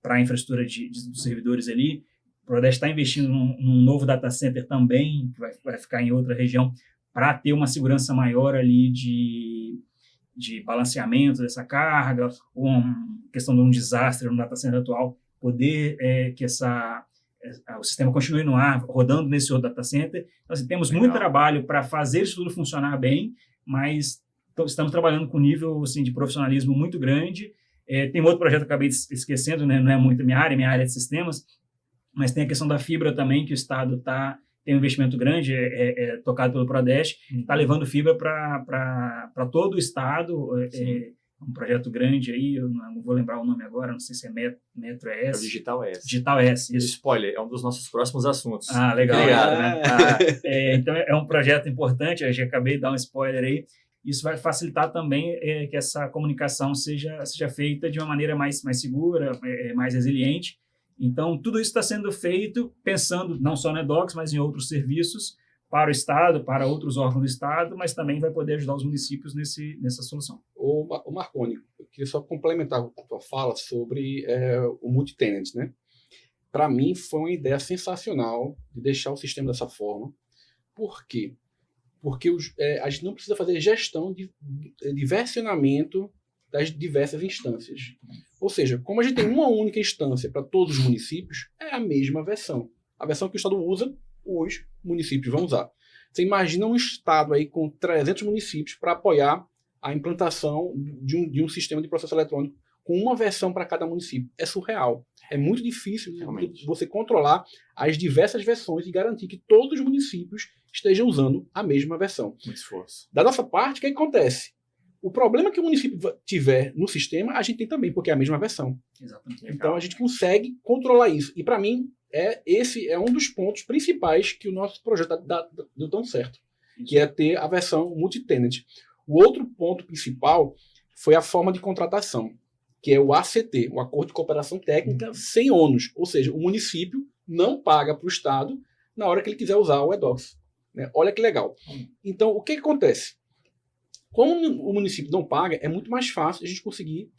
para a infraestrutura dos servidores ali. O Prodeste está investindo num novo data center também, que vai ficar em outra região, para ter uma segurança maior ali de balanceamento dessa carga, ou uma questão de um desastre no data center atual, poder que o sistema continue no ar, rodando nesse outro data center. Então, assim, temos muito trabalho para fazer isso tudo funcionar bem, mas estamos trabalhando com um nível assim, de profissionalismo muito grande. Tem outro projeto que eu acabei esquecendo, né? Não é muito minha área é de sistemas, mas tem a questão da fibra também, que o Estado tem um investimento grande, tocado pelo Prodeste, está levando fibra para todo o Estado, um projeto grande aí, eu não vou lembrar o nome agora, não sei se é Metro S. É o Digital S. Digital S, isso. Spoiler, é um dos nossos próximos assuntos. Ah, legal. Obrigado, né? Então, é um projeto importante, eu já acabei de dar um spoiler aí. Isso vai facilitar também que essa comunicação seja feita de uma maneira mais segura, mais resiliente. Então, tudo isso está sendo feito pensando não só no eDocs, mas em outros serviços para o Estado, para outros órgãos do Estado, mas também vai poder ajudar os municípios nessa solução. O Marconi, eu queria só complementar a tua fala sobre o multi-tenant, né? Para mim, foi uma ideia sensacional de deixar o sistema dessa forma. Por quê? Porque a gente não precisa fazer gestão de versionamento das diversas instâncias. Ou seja, como a gente tem uma única instância para todos os municípios, é a mesma versão. A versão que o Estado usa, os municípios vão usar. Você imagina um Estado aí com 300 municípios para apoiar a implantação de um sistema de processo eletrônico com uma versão para cada município. É surreal. É muito difícil você controlar as diversas versões e garantir que todos os municípios estejam usando a mesma versão. Muito esforço. Da nossa parte, o que acontece? O problema que o município tiver no sistema, a gente tem também, porque é a mesma versão. Exatamente. Então, a gente consegue controlar isso. E, para mim, esse é um dos pontos principais que o nosso projeto deu tão certo, que é ter a versão multi-tenant. O outro ponto principal foi a forma de contratação, que é o ACT, o Acordo de Cooperação Técnica sem ônus, ou seja, o município não paga para o Estado na hora que ele quiser usar o eDocs. Né? Olha que legal. Então, o que acontece? Como o município não paga, é muito mais fácil a gente conseguir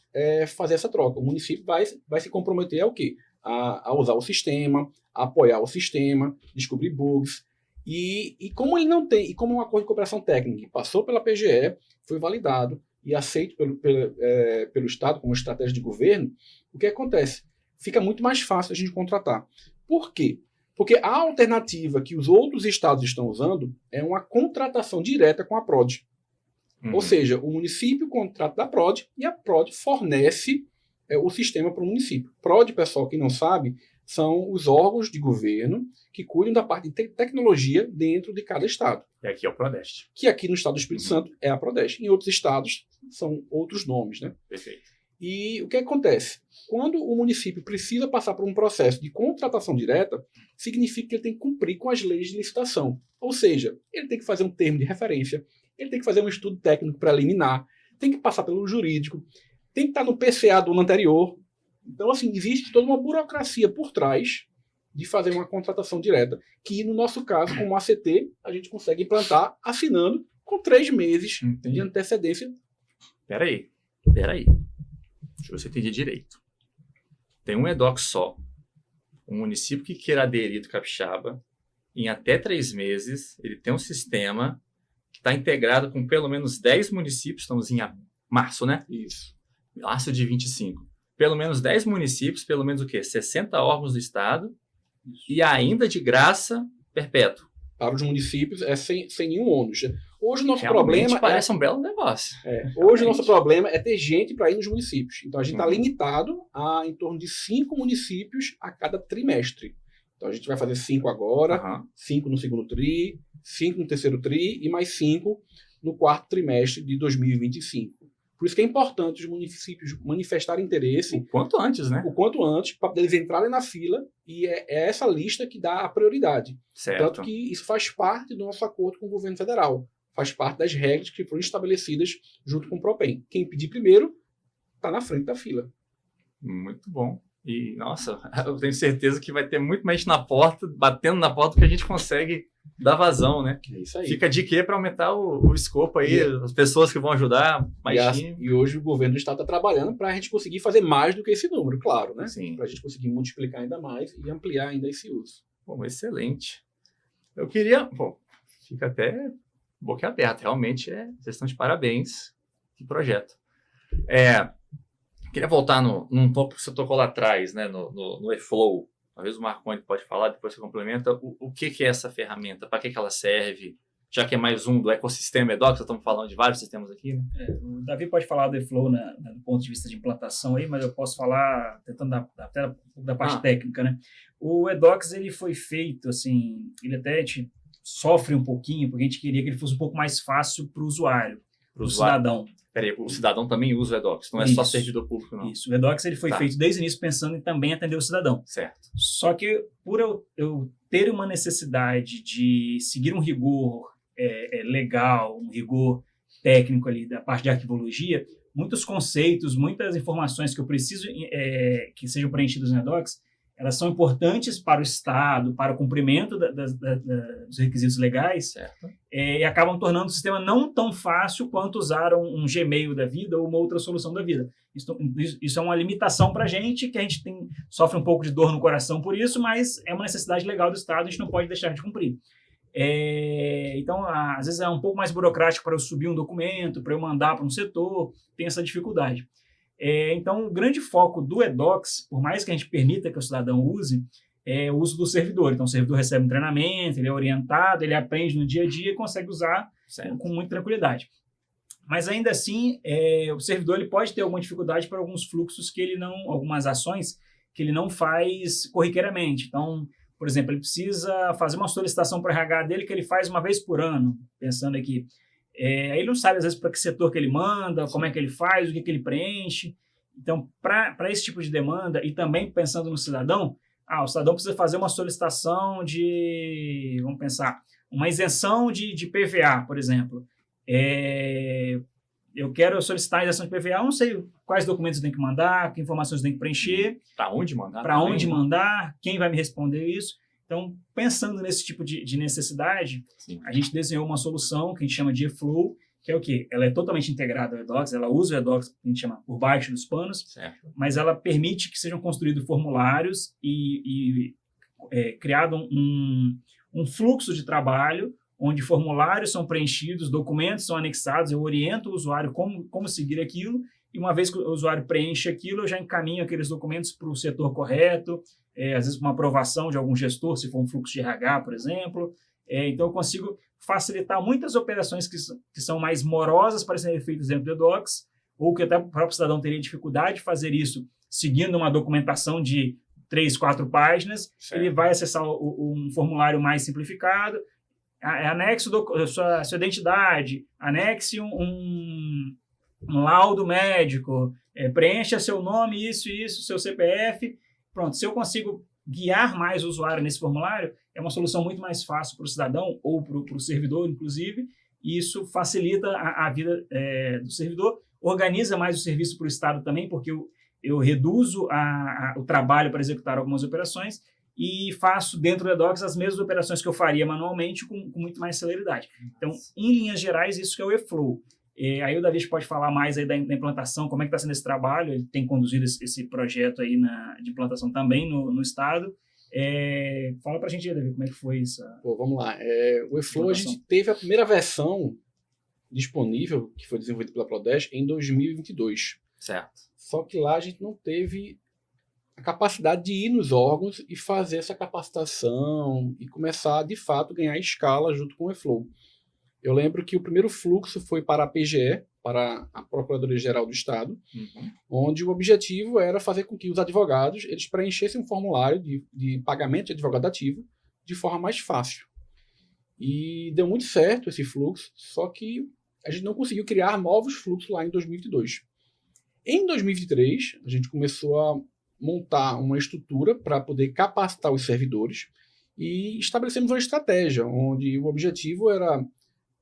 fazer essa troca. O município vai se comprometer a o quê? A usar o sistema, a apoiar o sistema, descobrir bugs. E como ele não tem, e como é um acordo de cooperação técnica que passou pela PGE, foi validado e aceito pelo Estado como estratégia de governo, o que acontece? Fica muito mais fácil a gente contratar. Por quê? Porque a alternativa que os outros estados estão usando é uma contratação direta com a PROD. Ou seja, o município contrata da PROD e a PROD fornece o sistema para o município. PROD, pessoal, quem não sabe, são os órgãos de governo que cuidam da parte de tecnologia dentro de cada estado. E aqui é o Prodeste. Que aqui no estado do Espírito Santo é a Prodeste. Em outros estados são outros nomes, né? Perfeito. E o que acontece? Quando o município precisa passar por um processo de contratação direta, significa que ele tem que cumprir com as leis de licitação. Ou seja, ele tem que fazer um termo de referência, ele tem que fazer um estudo técnico preliminar, tem que passar pelo jurídico, tem que estar no PCA do ano anterior. Então, assim, existe toda uma burocracia por trás de fazer uma contratação direta, que no nosso caso, como ACT, a gente consegue implantar assinando com 3 meses de antecedência. Peraí. Deixa eu ver se eu entendi direito. Tem um eDocs só. Um município que queira aderir do Capixaba, em até 3 meses, ele tem um sistema que está integrado com pelo menos 10 municípios, estamos em março, né? Isso. Março de 25. Pelo menos 10 municípios, pelo menos o quê? 60 órgãos do Estado, e ainda de graça perpétua. Para os municípios é sem nenhum ônus. Hoje o nosso Realmente problema parece um belo negócio. Hoje o nosso problema é ter gente para ir nos municípios. Então a gente está limitado a em torno de 5 municípios a cada trimestre. Então a gente vai fazer 5 agora, 5 no segundo tri, 5 no terceiro tri e mais 5 no quarto trimestre de 2025. Por isso que é importante os municípios manifestarem interesse O quanto antes, né? o quanto antes, para eles entrarem na fila, e é essa lista que dá a prioridade. Certo. Tanto que isso faz parte do nosso acordo com o governo federal. Faz parte das regras que foram estabelecidas junto com o Propem. Quem pedir primeiro está na frente da fila. Muito bom. E, nossa, eu tenho certeza que vai ter muito mais gente na porta, batendo na porta, que a gente consegue dar vazão, né? É isso aí. Fica de quê para aumentar o escopo aí, as pessoas que vão ajudar, mais time. E hoje o governo do estado está trabalhando para a gente conseguir fazer mais do que esse número, claro, né? Sim. Para a gente conseguir multiplicar ainda mais e ampliar ainda esse uso. Bom, excelente. Eu queria... Bom, fica até boca aberta. Realmente, vocês estão de parabéns. Que projeto. Queria voltar num tópico que você tocou lá atrás, né, no eFlow. Talvez o Marconi pode falar, depois você complementa. O que é essa ferramenta? Para que ela serve? Já que é mais um do ecossistema eDocs, estamos falando de vários sistemas aqui, né? O Davi pode falar do eFlow do ponto de vista de implantação aí, mas eu posso falar tentando até da parte técnica, né? O eDocs, ele foi feito, assim, ele até sofre um pouquinho, porque a gente queria que ele fosse um pouco mais fácil para o usuário, para o cidadão. Peraí, o cidadão também usa o eDocs, não é só servidor público, não. Isso, o eDocs ele foi feito desde o início pensando em também atender o cidadão. Certo. Só que por eu ter uma necessidade de seguir um rigor legal, um rigor técnico ali da parte de arquivologia, muitos conceitos, muitas informações que eu preciso que sejam preenchidas no eDocs, elas são importantes para o Estado, para o cumprimento dos requisitos legais, certo. E acabam tornando o sistema não tão fácil quanto usar um Gmail da vida ou uma outra solução da vida. Isso é uma limitação para a gente, que a gente sofre um pouco de dor no coração por isso, mas é uma necessidade legal do Estado, a gente não pode deixar de cumprir. Então, às vezes é um pouco mais burocrático para eu subir um documento, para eu mandar para um setor, tem essa dificuldade. Então, o grande foco do eDocs, por mais que a gente permita que o cidadão use, é o uso do servidor. Então, o servidor recebe um treinamento, ele é orientado, ele aprende no dia a dia e consegue usar com muita tranquilidade. Mas, ainda assim, o servidor ele pode ter alguma dificuldade para alguns fluxos algumas ações que ele não faz corriqueiramente. Então, por exemplo, ele precisa fazer uma solicitação para o RH dele que ele faz uma vez por ano, pensando aqui. Ele não sabe, às vezes, para que setor que ele manda, como é que ele faz, o que ele preenche. Então, para esse tipo de demanda, e também pensando no cidadão, o cidadão precisa fazer uma solicitação de, vamos pensar, uma isenção de PVA, por exemplo. Eu quero solicitar a isenção de PVA, não sei quais documentos eu tenho que mandar, que informações eu tenho que preencher. Para onde mandar? Para onde mandar, quem vai me responder isso. Então, pensando nesse tipo de necessidade, Sim. a gente desenhou uma solução que a gente chama de eFlow, que é o quê? Ela é totalmente integrada ao eDocs, ela usa o eDocs, que a gente chama por baixo dos panos, certo. mas ela permite que sejam construídos formulários e criado um fluxo de trabalho onde formulários são preenchidos, documentos são anexados, eu oriento o usuário como seguir aquilo, e uma vez que o usuário preenche aquilo, eu já encaminho aqueles documentos para o setor correto, às vezes uma aprovação de algum gestor, se for um fluxo de RH, por exemplo. Então, eu consigo facilitar muitas operações que são mais morosas para serem feitas dentro do eDocs, ou que até o próprio cidadão teria dificuldade de fazer isso seguindo uma documentação de 3, 4 páginas, certo. Ele vai acessar um formulário mais simplificado, anexe sua identidade, anexe um laudo médico, preencha seu nome, isso, seu CPF. Pronto, se eu consigo guiar mais o usuário nesse formulário, é uma solução muito mais fácil para o cidadão ou para o servidor, inclusive, e isso facilita a vida do servidor, organiza mais o serviço para o Estado também, porque eu reduzo o trabalho para executar algumas operações e faço dentro do eDocs as mesmas operações que eu faria manualmente com muito mais celeridade. Então, em linhas gerais, isso que é o eFlow. Aí o Davi pode falar mais aí da implantação, como é que está sendo esse trabalho, ele tem conduzido esse projeto aí de implantação também no Estado. Fala para a gente, Davi, como é que foi isso? Vamos lá. O eFlow, a gente teve a primeira versão disponível, que foi desenvolvida pela Prodeste, em 2022. Certo. Só que lá a gente não teve a capacidade de ir nos órgãos e fazer essa capacitação e começar, de fato, a ganhar escala junto com o eFlow. Eu lembro que o primeiro fluxo foi para a PGE, para a Procuradoria-Geral do Estado, onde o objetivo era fazer com que os advogados eles preenchessem um formulário de pagamento de advogado ativo de forma mais fácil. E deu muito certo esse fluxo, só que a gente não conseguiu criar novos fluxos lá em 2022. Em 2023, a gente começou a montar uma estrutura para poder capacitar os servidores e estabelecemos uma estratégia, onde o objetivo era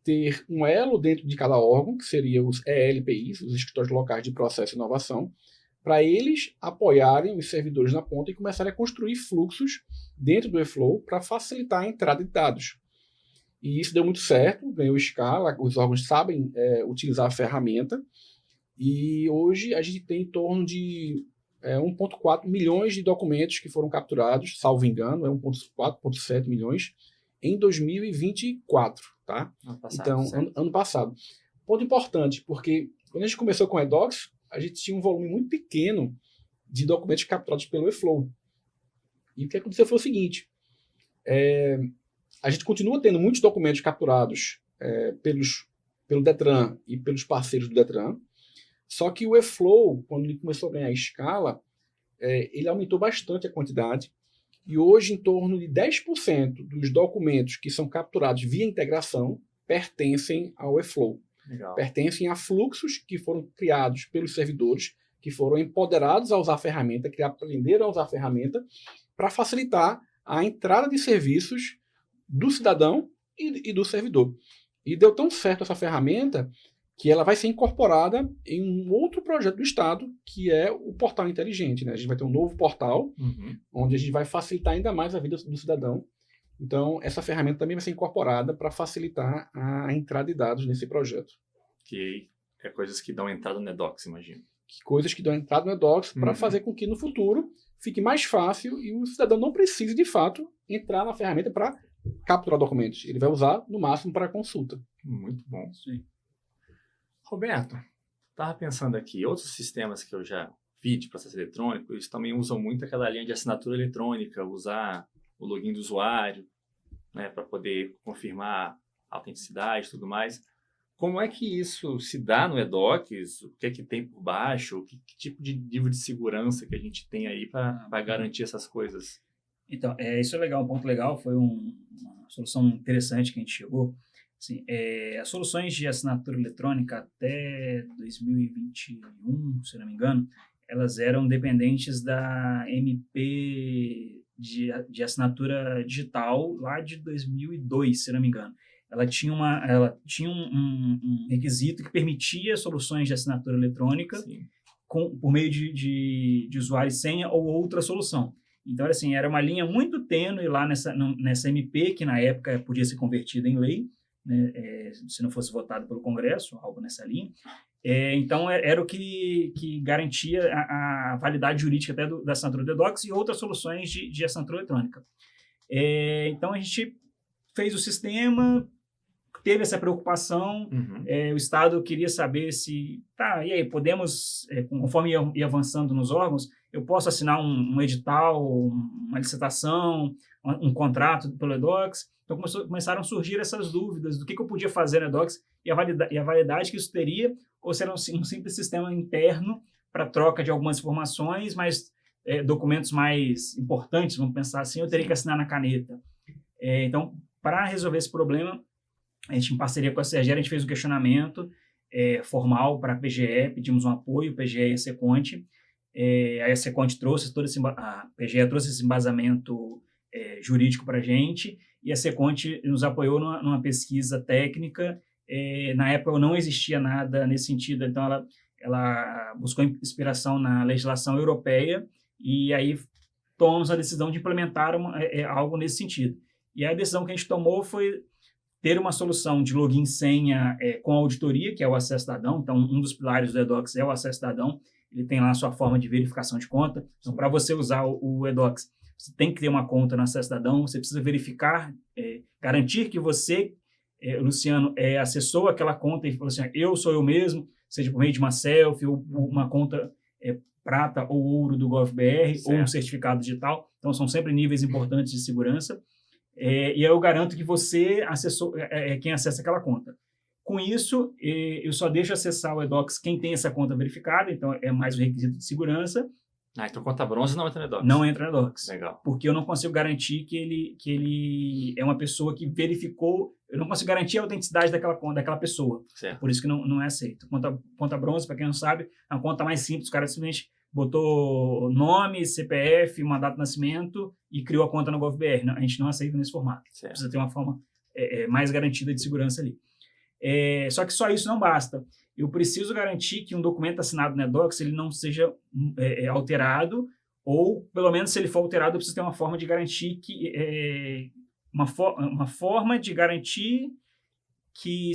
ter um elo dentro de cada órgão, que seria os ELPIs, os Escritórios Locais de Processo e Inovação, para eles apoiarem os servidores na ponta e começarem a construir fluxos dentro do eFlow para facilitar a entrada de dados. E isso deu muito certo, ganhou escala, os órgãos sabem utilizar a ferramenta, e hoje a gente tem em torno de 1,4 milhões de documentos que foram capturados, salvo engano, 1,4, 1,7 milhões, em 2024, tá? Ano passado. Ponto importante, porque quando a gente começou com o eDocs, a gente tinha um volume muito pequeno de documentos capturados pelo eFlow. E o que aconteceu foi o seguinte, a gente continua tendo muitos documentos capturados pelo Detran e pelos parceiros do Detran, só que o eFlow, quando ele começou a ganhar escala, ele aumentou bastante a quantidade, e hoje em torno de 10% dos documentos que são capturados via integração pertencem ao eFlow. Legal. Pertencem a fluxos que foram criados pelos servidores, que foram empoderados a usar a ferramenta, que aprenderam a usar a ferramenta para facilitar a entrada de serviços do cidadão e do servidor. E deu tão certo essa ferramenta que ela vai ser incorporada em um outro projeto do Estado, que é o Portal Inteligente, né? A gente vai ter um novo portal, onde a gente vai facilitar ainda mais a vida do cidadão. Então, essa ferramenta também vai ser incorporada para facilitar a entrada de dados nesse projeto. Que é coisas que dão entrada no eDocs, imagino. Coisas que dão entrada no eDocs para fazer com que no futuro fique mais fácil e o cidadão não precise, de fato, entrar na ferramenta para capturar documentos. Ele vai usar, no máximo, para consulta. Muito bom. Sim. Roberto, estava pensando aqui, outros sistemas que eu já vi de processo eletrônico, eles também usam muito aquela linha de assinatura eletrônica, usar o login do usuário, né, para poder confirmar a autenticidade e tudo mais. Como é que isso se dá no eDocs? O que é que tem por baixo? Que tipo de nível de segurança que a gente tem aí para garantir essas coisas? Então, isso é legal, um ponto legal, foi uma solução interessante que a gente chegou. Assim, as soluções de assinatura eletrônica até 2021, se não me engano, elas eram dependentes da MP de assinatura digital lá de 2002, se não me engano. Ela tinha um requisito que permitia soluções de assinatura eletrônica por meio de usuário e senha ou outra solução. Então, assim, era uma linha muito tênue lá nessa MP, que na época podia ser convertida em lei, né, se não fosse votado pelo Congresso, algo nessa linha. Então, era o que garantia a validade jurídica até da assinatura do eDocs e outras soluções de assinatura eletrônica. Então, a gente fez o sistema, teve essa preocupação, o Estado queria saber se, e aí, podemos, conforme ia avançando nos órgãos, eu posso assinar um edital, uma licitação, um contrato pelo eDocs. Então, começaram a surgir essas dúvidas do que eu podia fazer no eDocs e a validade que isso teria, ou se era um simples sistema interno para troca de algumas informações, mas documentos mais importantes, vamos pensar assim, eu teria que assinar na caneta. Então, para resolver esse problema, a gente, em parceria com a CERGER, a gente fez um questionamento formal para a PGE, pedimos um apoio, PGE e a Seconte. Aí a Seconte trouxe a PGE trouxe esse embasamento jurídico para a gente, e a Seconte nos apoiou numa pesquisa técnica. Na época não existia nada nesse sentido, então ela buscou inspiração na legislação europeia, e aí tomamos a decisão de implementar algo nesse sentido. E a decisão que a gente tomou foi ter uma solução de login e senha com auditoria, que é o acesso cidadão. Então, um dos pilares do eDocs é o acesso cidadão. Ele tem lá a sua forma de verificação de conta. Então, para você usar o eDocs, você tem que ter uma conta no acesso cidadão, você precisa verificar, garantir que você, Luciano, acessou aquela conta e falou assim, eu sou eu mesmo, seja por meio de uma selfie ou uma conta prata ou ouro do GovBR, ou um certificado digital. Então, são sempre níveis importantes de segurança. E aí eu garanto que você acessou, quem acessa aquela conta. Com isso, eu só deixo acessar o eDocs quem tem essa conta verificada, então é mais um requisito de segurança. Então conta bronze não entra no eDocs. Não entra no eDocs. Legal. Porque eu não consigo garantir que ele é uma pessoa que verificou, eu não consigo garantir a autenticidade daquela pessoa. Certo. Por isso que não é aceito. Conta bronze, para quem não sabe, é uma conta mais simples, o cara simplesmente botou nome, CPF, uma data de nascimento e criou a conta no GovBR. A gente não aceita nesse formato. Certo. Precisa ter uma forma mais garantida de segurança ali. Só que só isso não basta. Eu preciso garantir que um documento assinado no eDocs ele não seja alterado, ou, pelo menos, se ele for alterado, eu preciso ter uma forma de garantir que... uma forma de garantir que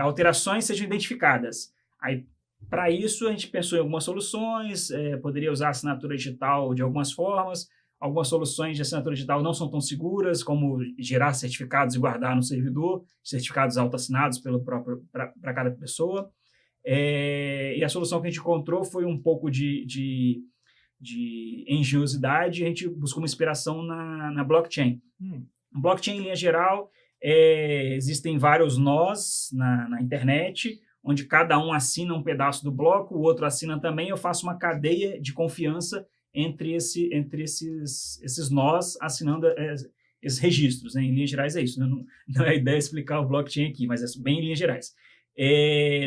alterações sejam identificadas. Aí, para isso, a gente pensou em algumas soluções, poderia usar assinatura digital de algumas formas. Algumas soluções de assinatura digital não são tão seguras, como gerar certificados e guardar no servidor, certificados autoassinados para cada pessoa. E a solução que a gente encontrou foi um pouco de engenhosidade. A gente buscou uma inspiração na blockchain. Blockchain, em linha geral, existem vários nós na internet, onde cada um assina um pedaço do bloco, o outro assina também. Eu faço uma cadeia de confiança entre esses nós assinando esses registros, né? Em linhas gerais é isso, né? Não é a ideia explicar o blockchain aqui, mas é bem em linhas gerais.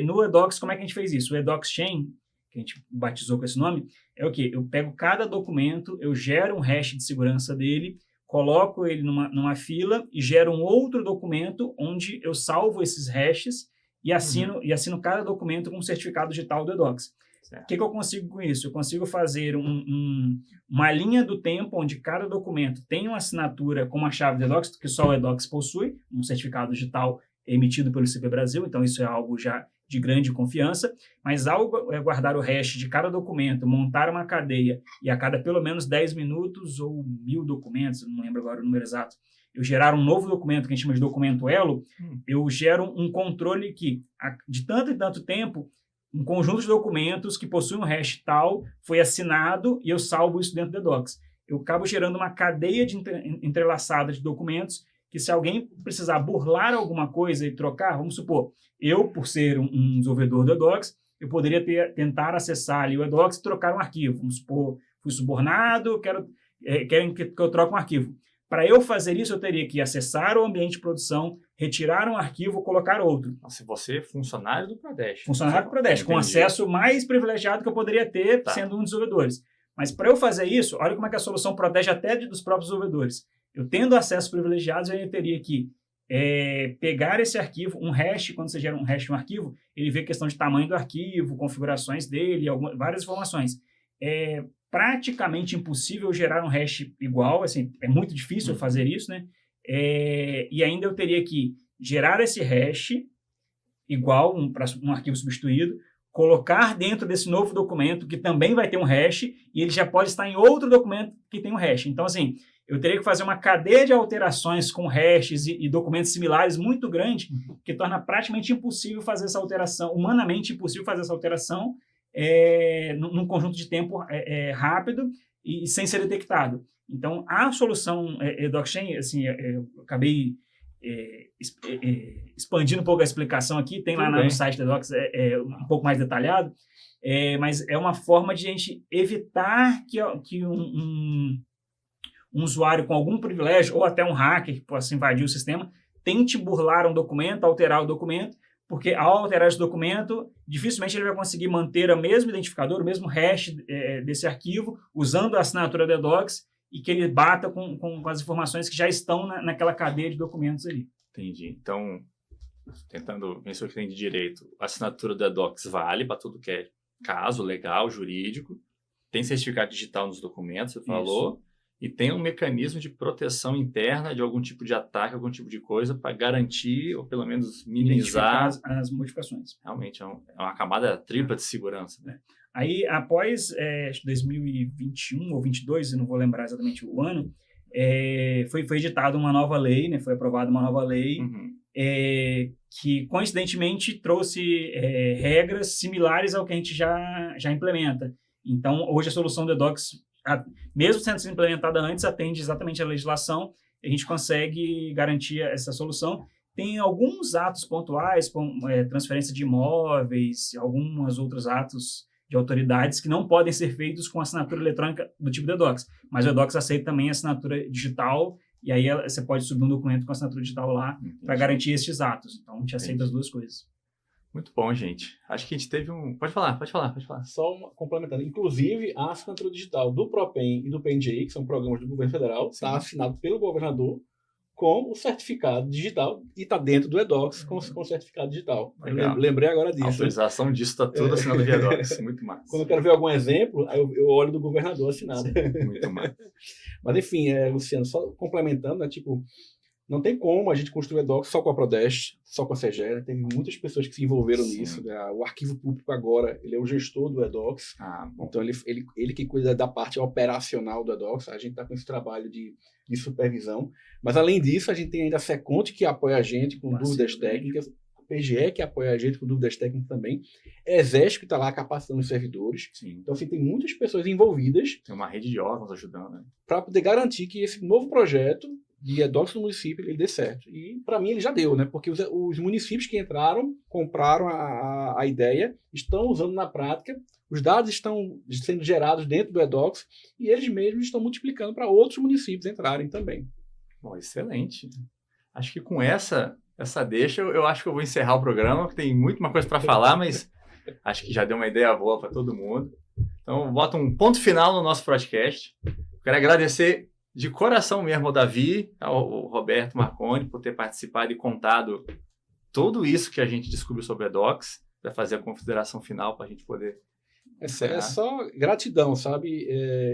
No eDocs, como é que a gente fez isso? O eDocs Chain, que a gente batizou com esse nome, é o quê? Eu pego cada documento, eu gero um hash de segurança dele, coloco ele numa fila e gero um outro documento onde eu salvo esses hashes e assino cada documento com um certificado digital do eDocs. O que eu consigo com isso? Eu consigo fazer uma linha do tempo onde cada documento tem uma assinatura com uma chave do eDocs, que só o eDocs possui, um certificado digital emitido pelo ICP Brasil, então isso é algo já de grande confiança, mas ao guardar o hash de cada documento, montar uma cadeia e a cada pelo menos 10 minutos ou 1000 documentos, não lembro agora o número exato, eu gerar um novo documento que a gente chama de documento elo, eu gero um controle que, de tanto e tanto tempo, um conjunto de documentos que possuem um hash tal foi assinado e eu salvo isso dentro do eDocs. Eu acabo gerando uma cadeia entrelaçada de documentos que, se alguém precisar burlar alguma coisa e trocar, vamos supor, eu, por ser um desenvolvedor do eDocs, eu poderia tentar acessar ali o eDocs e trocar um arquivo. Vamos supor, fui subornado, querem que eu troque um arquivo. Para eu fazer isso, eu teria que acessar o ambiente de produção, retirar um arquivo, colocar outro. Se você é funcionário do Pradesp. Funcionário do Pradesp, com acesso mais privilegiado que eu poderia ter sendo um dos desenvolvedores. Mas para eu fazer isso, olha como é que a solução protege até dos próprios desenvolvedores. Eu tendo acesso privilegiados, eu teria que pegar esse arquivo, um hash, quando você gera um hash em um arquivo, ele vê a questão de tamanho do arquivo, configurações dele, várias informações. É praticamente impossível gerar um hash igual, assim, é muito difícil fazer isso, né? E ainda eu teria que gerar esse hash igual para um arquivo substituído, colocar dentro desse novo documento, que também vai ter um hash, e ele já pode estar em outro documento que tem um hash. Então, assim, eu teria que fazer uma cadeia de alterações com hashes e documentos similares muito grande, que torna praticamente impossível fazer essa alteração, humanamente impossível fazer essa alteração num conjunto de tempo rápido e sem ser detectado. Então, a solução DocChain, assim, eu acabei expandindo um pouco a explicação aqui, tem lá no site da Docs um pouco mais detalhado, mas é uma forma de a gente evitar que um usuário com algum privilégio, ou até um hacker que possa invadir o sistema, tente burlar um documento, alterar o documento, porque ao alterar esse documento, dificilmente ele vai conseguir manter o mesmo identificador, o mesmo hash desse arquivo, usando a assinatura da Docs, e que ele bata com as informações que já estão naquela cadeia de documentos ali. Entendi. Então, tentando ver se eu entendi direito, a assinatura da Docs vale para tudo que é caso legal, jurídico, tem certificado digital nos documentos, você falou, e tem um mecanismo de proteção interna de algum tipo de ataque, algum tipo de coisa, para garantir, ou pelo menos minimizar as modificações. Realmente, é uma camada tripla de segurança, né? Aí, após 2021 ou 2022, eu não vou lembrar exatamente o ano, foi editada uma nova lei, né, foi aprovada uma nova lei, que coincidentemente trouxe regras similares ao que a gente já implementa. Então, hoje a solução da Docs, mesmo sendo implementada antes, atende exatamente a legislação, a gente consegue garantir essa solução. Tem alguns atos pontuais, como transferência de imóveis, alguns outros atos de autoridades que não podem ser feitos com assinatura eletrônica do tipo da Docs, mas o Docs aceita também a assinatura digital, e aí você pode subir um documento com assinatura digital lá para garantir esses atos. Então, a gente aceita as duas coisas. Muito bom, gente. Acho que a gente teve um... Pode falar. Só complementando. Inclusive, a assinatura digital do PROPEN e do PNGI, que são programas do governo federal, está assinado pelo governador com o certificado digital e está dentro do eDocs com o certificado digital. Eu lembrei agora disso. A autorização disso está tudo assinado via eDocs. Muito massa. Quando eu quero ver algum exemplo, aí eu olho do governador assinado. Sim, muito massa. Mas, enfim, Luciano, só complementando, né, tipo, não tem como a gente construir eDocs só com a Prodeste, só com a CEGEA. Tem muitas pessoas que se envolveram nisso. Né? O arquivo público agora, ele é o gestor do eDocs. Então, ele que cuida da parte operacional do eDocs. A gente está com esse trabalho de supervisão. Mas, além disso, a gente tem ainda a Seconte, que apoia a gente com dúvidas técnicas. A PGE, que apoia a gente com dúvidas técnicas também. Exército, que está lá capacitando os servidores. Sim. Então, assim, tem muitas pessoas envolvidas. Tem uma rede de órgãos ajudando, né? Para poder garantir que esse novo projeto de eDocs no município, ele dê certo. E, para mim, ele já deu, né? Porque os municípios que entraram, compraram a ideia, estão usando na prática, os dados estão sendo gerados dentro do eDocs e eles mesmos estão multiplicando para outros municípios entrarem também. Bom, excelente. Acho que com essa deixa, eu acho que eu vou encerrar o programa, que tem muito uma coisa para falar, mas acho que já deu uma ideia boa para todo mundo. Então, bota um ponto final no nosso podcast. Quero agradecer de coração mesmo ao Davi, ao Roberto Marconi, por ter participado e contado tudo isso que a gente descobriu sobre a Docs, para fazer a consideração final para a gente poder... É só gratidão, sabe?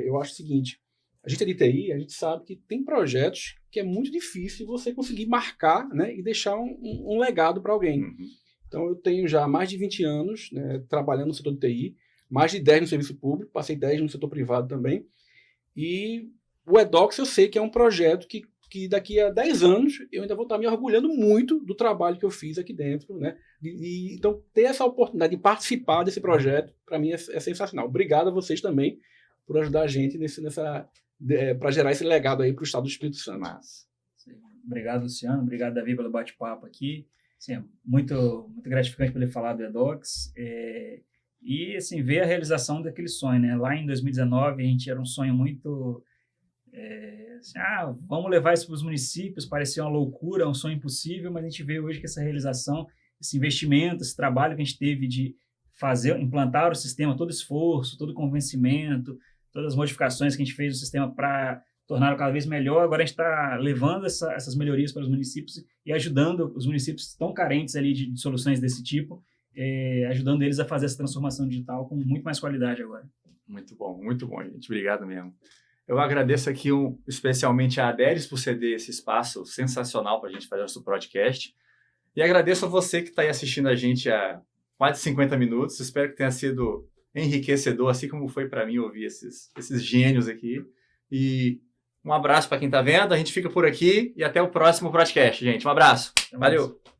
Eu acho o seguinte, a gente é de TI, a gente sabe que tem projetos que é muito difícil você conseguir marcar, né, e deixar um legado para alguém. Então, eu tenho já mais de 20 anos, né, trabalhando no setor de TI, mais de 10 no serviço público, passei 10 no setor privado também, e o eDocs eu sei que é um projeto que daqui a 10 anos eu ainda vou estar me orgulhando muito do trabalho que eu fiz aqui dentro, né? Então, ter essa oportunidade de participar desse projeto, para mim, é sensacional. Obrigado a vocês também por ajudar a gente para gerar esse legado aí para o Estado do Espírito Santo. Obrigado, Luciano. Obrigado, Davi, pelo bate-papo aqui. Assim, é muito gratificante poder falar do eDocs. E, assim, ver a realização daquele sonho, né? Lá em 2019, a gente era um sonho muito... vamos levar isso para os municípios, parecia uma loucura, um sonho impossível, mas a gente vê hoje que essa realização, esse investimento, esse trabalho que a gente teve de implantar o sistema, todo esforço, todo convencimento, todas as modificações que a gente fez no sistema para torná-lo cada vez melhor. Agora a gente está levando essas melhorias para os municípios e ajudando os municípios tão carentes ali de soluções desse tipo, ajudando eles a fazer essa transformação digital com muito mais qualidade agora. Muito bom, gente. Obrigado mesmo. Eu agradeço aqui especialmente a Adelis por ceder esse espaço sensacional para a gente fazer o nosso podcast. E agradeço a você que está aí assistindo a gente há quase 50 minutos. Espero que tenha sido enriquecedor, assim como foi para mim ouvir esses gênios aqui. E um abraço para quem está vendo. A gente fica por aqui e até o próximo podcast, gente. Um abraço. Valeu!